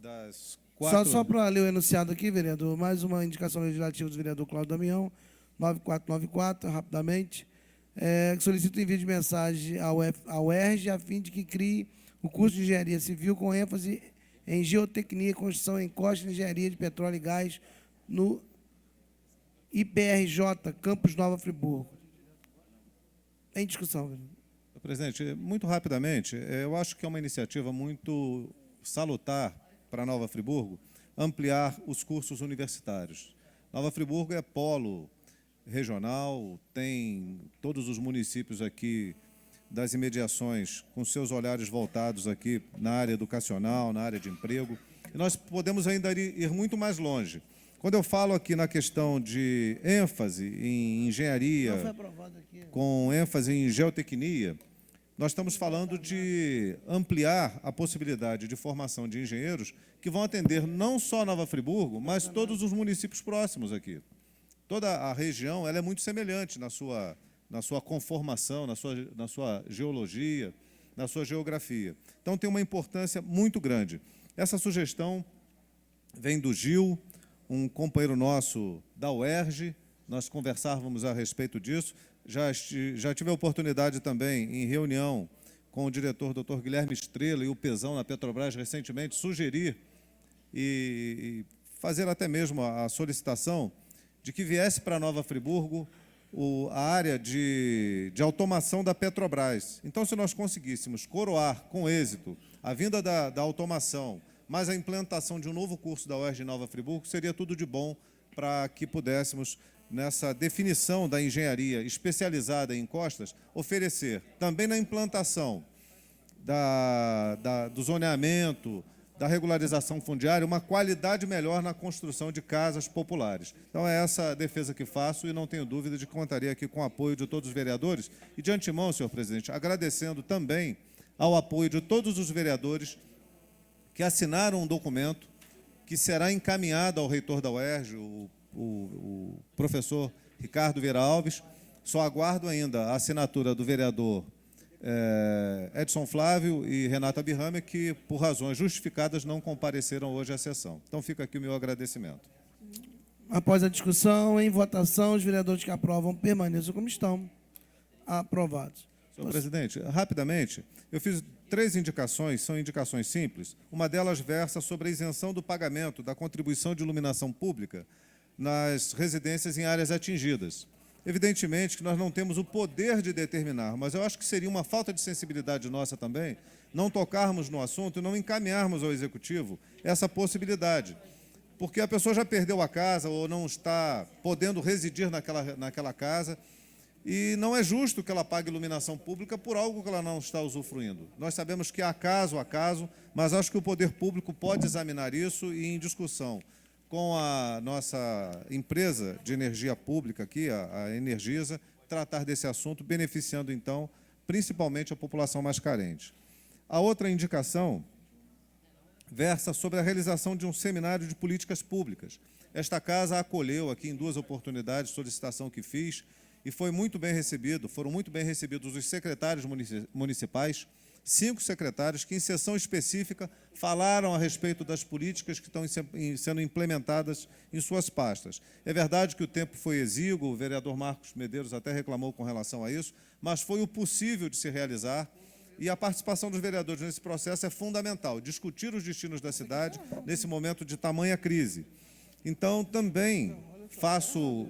das quatro... Só para ler o enunciado aqui, vereador, mais uma indicação legislativa do vereador Cláudio Damião, 9494, rapidamente. Solicito o envio de mensagem ao UERJ a fim de que crie o curso de Engenharia Civil com ênfase em Geotecnia e Construção em Costa e Engenharia de Petróleo e Gás no IPRJ, Campus Nova Friburgo. Em discussão. Presidente, muito rapidamente, eu acho que é uma iniciativa muito salutar para Nova Friburgo ampliar os cursos universitários. Nova Friburgo é polo regional, tem todos os municípios aqui das imediações com seus olhares voltados aqui na área educacional, na área de emprego, e nós podemos ainda ir muito mais longe. Quando eu falo aqui na questão de ênfase em engenharia, com ênfase em geotecnia, nós estamos falando de ampliar a possibilidade de formação de engenheiros que vão atender não só Nova Friburgo, mas todos os municípios próximos aqui. Toda a região ela é muito semelhante na sua conformação, na sua geologia, na sua geografia. Então, tem uma importância muito grande. Essa sugestão vem do Gil, um companheiro nosso da UERJ, nós conversávamos a respeito disso. Já tive a oportunidade também, em reunião com o diretor Dr. Guilherme Estrela e o Pezão na Petrobras recentemente, sugerir e fazer até mesmo a solicitação de que viesse para Nova Friburgo a área de automação da Petrobras. Então, se nós conseguíssemos coroar com êxito a vinda da automação, mas a implantação de um novo curso da UERJ em Nova Friburgo, seria tudo de bom para que pudéssemos, nessa definição da engenharia especializada em costas, oferecer também na implantação do zoneamento, da regularização fundiária, uma qualidade melhor na construção de casas populares. Então, é essa a defesa que faço e não tenho dúvida de que contaria aqui com o apoio de todos os vereadores. E, de antemão, senhor presidente, agradecendo também ao apoio de todos os vereadores que assinaram um documento que será encaminhado ao reitor da UERJ, o professor Ricardo Vieira Alves. Só aguardo ainda a assinatura do vereador Edson Flávio e Renata Birrame, que, por razões justificadas, não compareceram hoje à sessão. Então, fica aqui o meu agradecimento. Após a discussão, em votação, os vereadores que aprovam permaneçam como estão. Aprovados. Senhor presidente, rapidamente, eu fiz 3 indicações, são indicações simples. Uma delas versa sobre a isenção do pagamento da contribuição de iluminação pública nas residências em áreas atingidas. Evidentemente que nós não temos o poder de determinar, mas eu acho que seria uma falta de sensibilidade nossa também não tocarmos no assunto e não encaminharmos ao Executivo essa possibilidade. Porque a pessoa já perdeu a casa ou não está podendo residir naquela casa e não é justo que ela pague iluminação pública por algo que ela não está usufruindo. Nós sabemos que há caso a caso, mas acho que o poder público pode examinar isso e, em discussão com a nossa empresa de energia pública aqui, a Energisa, tratar desse assunto, beneficiando, então, principalmente a população mais carente. A outra indicação versa sobre a realização de um seminário de políticas públicas. Esta casa acolheu aqui em 2 oportunidades, solicitação que fiz, e foi muito bem recebido, foram muito bem recebidos os secretários municipais, 5 secretários que, em sessão específica, falaram a respeito das políticas que estão sendo implementadas em suas pastas. É verdade que o tempo foi exíguo, o vereador Marcos Medeiros até reclamou com relação a isso, mas foi o possível de se realizar, e a participação dos vereadores nesse processo é fundamental, discutir os destinos da cidade nesse momento de tamanha crise. Então, também faço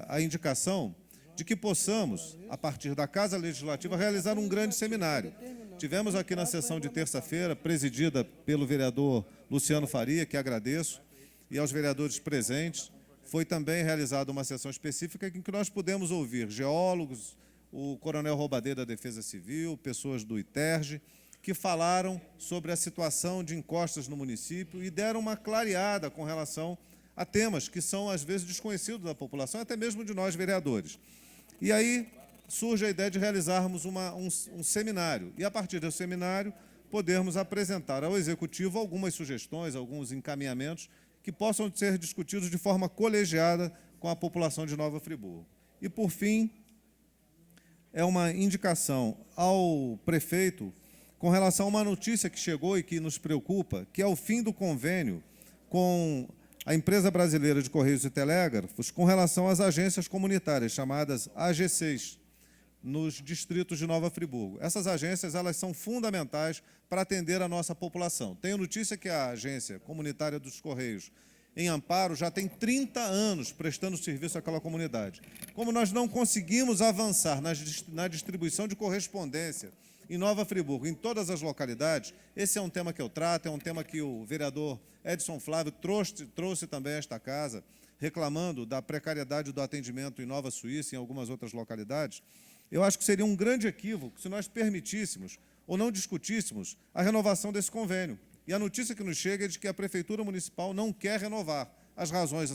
a indicação de que possamos, a partir da Casa Legislativa, realizar um grande seminário. Tivemos aqui na sessão de terça-feira, presidida pelo vereador Luciano Faria, que agradeço, e aos vereadores presentes. Foi também realizada uma sessão específica em que nós pudemos ouvir geólogos, o coronel Robadeiro da Defesa Civil, pessoas do ITERJ, que falaram sobre a situação de encostas no município e deram uma clareada com relação a temas que são, às vezes, desconhecidos da população, até mesmo de nós, vereadores. E aí surge a ideia de realizarmos um seminário, e, a partir desse seminário, podermos apresentar ao Executivo algumas sugestões, alguns encaminhamentos que possam ser discutidos de forma colegiada com a população de Nova Friburgo. E, por fim, é uma indicação ao prefeito com relação a uma notícia que chegou e que nos preocupa, que é o fim do convênio com a Empresa Brasileira de Correios e Telégrafos com relação às agências comunitárias, chamadas AG6, nos distritos de Nova Friburgo. Essas agências elas são fundamentais para atender a nossa população. Tenho notícia que a agência comunitária dos Correios em Amparo já tem 30 anos prestando serviço àquela comunidade. Como nós não conseguimos avançar na distribuição de correspondência em Nova Friburgo, em todas as localidades, esse é um tema que eu trato, é um tema que o vereador Edson Flávio trouxe também a esta casa, reclamando da precariedade do atendimento em Nova Suíça e em algumas outras localidades. Eu acho que seria um grande equívoco se nós permitíssemos ou não discutíssemos a renovação desse convênio. E a notícia que nos chega é de que a Prefeitura Municipal não quer renovar. As razões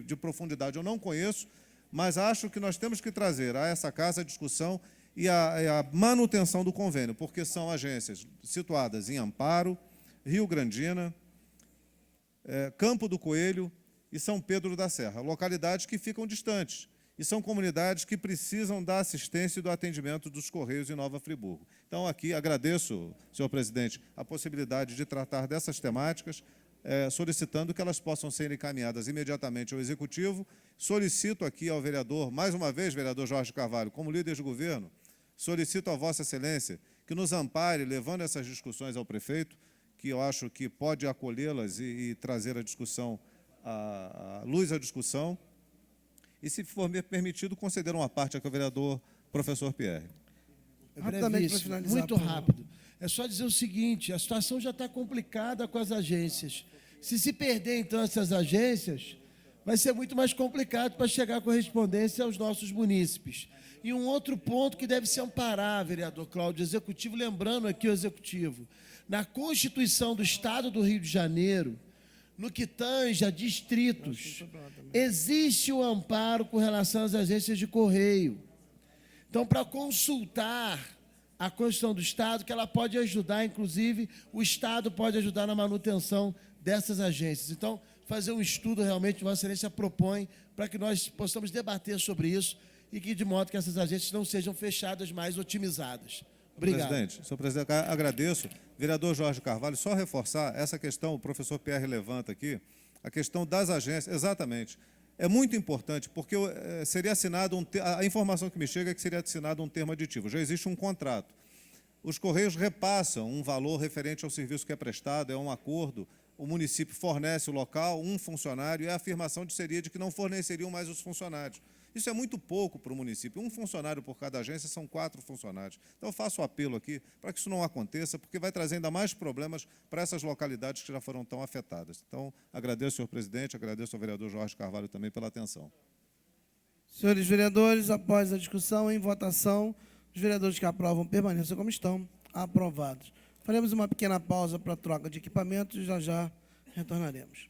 de profundidade eu não conheço, mas acho que nós temos que trazer a essa casa a discussão e a manutenção do convênio, porque são agências situadas em Amparo, Rio Grandina, Campo do Coelho e São Pedro da Serra, localidades que ficam distantes. E são comunidades que precisam da assistência e do atendimento dos Correios em Nova Friburgo. Então, aqui, agradeço, senhor presidente, a possibilidade de tratar dessas temáticas, solicitando que elas possam ser encaminhadas imediatamente ao Executivo. Solicito aqui ao vereador, mais uma vez, vereador Jorge Carvalho, como líder de governo, solicito a Vossa Excelência que nos ampare, levando essas discussões ao prefeito, que eu acho que pode acolhê-las e trazer a discussão, a luz à discussão, e, se for me permitido, conceder uma parte aqui ao vereador professor Pierre. Rapidamente, para Brevíssimo, finalizar, muito por favor. rápido. É só dizer o seguinte, a situação já está complicada com as agências. Se perder, então, essas agências, vai ser muito mais complicado para chegar a correspondência aos nossos munícipes. E um outro ponto que deve se amparar, vereador Cláudio, Executivo, lembrando aqui o Executivo, na Constituição do Estado do Rio de Janeiro, no que tange a distritos, existe o amparo com relação às agências de correio. Então, para consultar a Constituição do Estado, que ela pode ajudar, inclusive, o Estado pode ajudar na manutenção dessas agências. Então, fazer um estudo, realmente, Vossa Excelência propõe, para que nós possamos debater sobre isso e que, de modo que essas agências não sejam fechadas, mas otimizadas. Obrigado. Presidente, senhor presidente, agradeço. Vereador Jorge Carvalho, só reforçar essa questão, o professor Pierre levanta aqui, a questão das agências, exatamente. É muito importante, porque seria assinado a informação que me chega é que seria assinado um termo aditivo. Já existe um contrato. Os Correios repassam um valor referente ao serviço que é prestado, é um acordo, o município fornece o local, um funcionário, e a afirmação seria de que não forneceriam mais os funcionários. Isso é muito pouco para o município. Um funcionário por cada agência são 4 funcionários. Então, eu faço o apelo aqui para que isso não aconteça, porque vai trazer ainda mais problemas para essas localidades que já foram tão afetadas. Então, agradeço, senhor presidente, agradeço ao vereador Jorge Carvalho também pela atenção. Senhores vereadores, após a discussão, em votação, os vereadores que aprovam permaneçam como estão, aprovados. Faremos uma pequena pausa para troca de equipamentos e já retornaremos.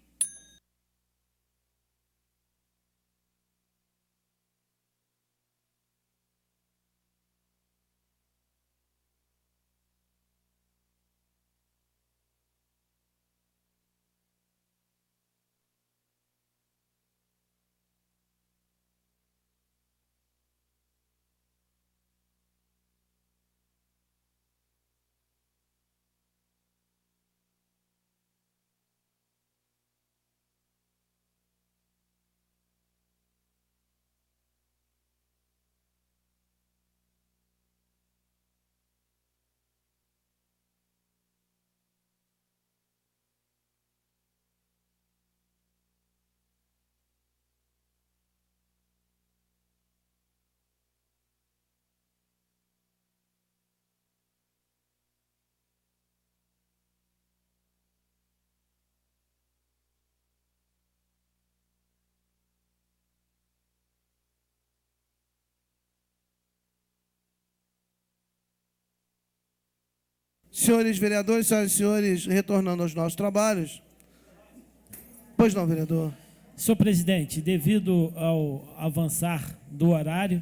Senhores vereadores, senhoras e senhores, retornando aos nossos trabalhos. Pois não, vereador. Senhor presidente, devido ao avançar do horário,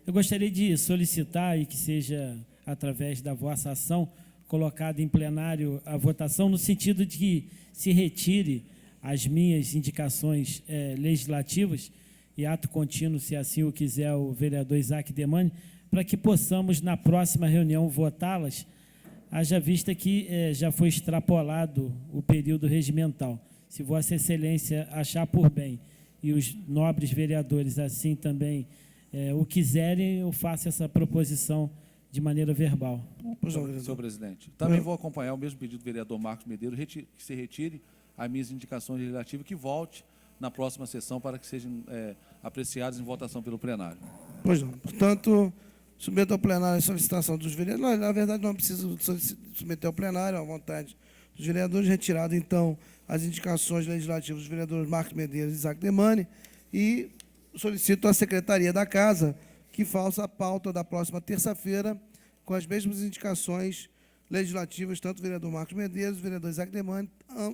eu gostaria de solicitar, e que seja através da vossa ação, colocada em plenário a votação, no sentido de que se retire as minhas indicações legislativas, e ato contínuo, se assim o quiser o vereador Isaac Demani, para que possamos, na próxima reunião, votá-las, haja vista que já foi extrapolado o período regimental. Se Vossa Excelência achar por bem e os nobres vereadores assim também o quiserem, eu faço essa proposição de maneira verbal. Pois não, vereador. Senhor presidente, também vou acompanhar o mesmo pedido do vereador Marcos Medeiros, que se retire as minhas indicações legislativas, que volte na próxima sessão para que sejam apreciadas em votação pelo plenário. Pois não. Portanto, submeto ao plenário a solicitação dos vereadores. Na verdade, não preciso submeter ao plenário, à vontade dos vereadores. Retirado, então, as indicações legislativas dos vereadores Marcos Medeiros e Isaac Demani. E solicito à Secretaria da Casa que faça a pauta da próxima terça-feira com as mesmas indicações legislativas, tanto do vereador Marcos Medeiros, do vereador Isaac Demani,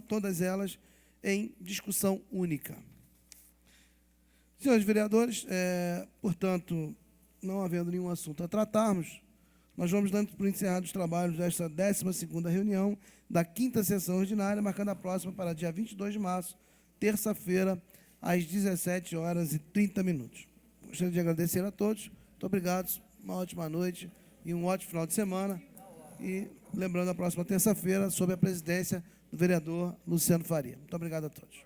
todas elas em discussão única. Senhores vereadores, portanto, não havendo nenhum assunto a tratarmos, nós vamos dando por encerrados os trabalhos desta 12ª reunião da 5ª sessão ordinária, marcando a próxima para dia 22 de março, terça-feira, às 17h30. Gostaria de agradecer a todos. Muito obrigado, uma ótima noite e um ótimo final de semana. E lembrando a próxima terça-feira, sob a presidência do vereador Luciano Faria. Muito obrigado a todos.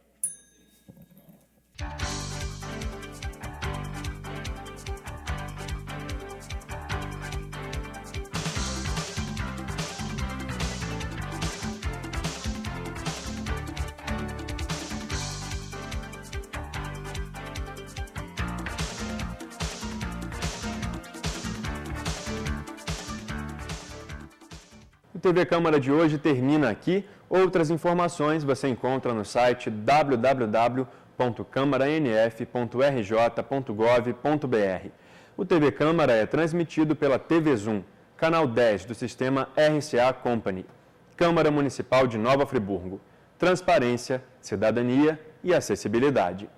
O TV Câmara de hoje termina aqui. Outras informações você encontra no site www.câmaranf.rj.gov.br. O TV Câmara é transmitido pela TV Zoom, canal 10 do sistema RCA Company. Câmara Municipal de Nova Friburgo. Transparência, cidadania e acessibilidade.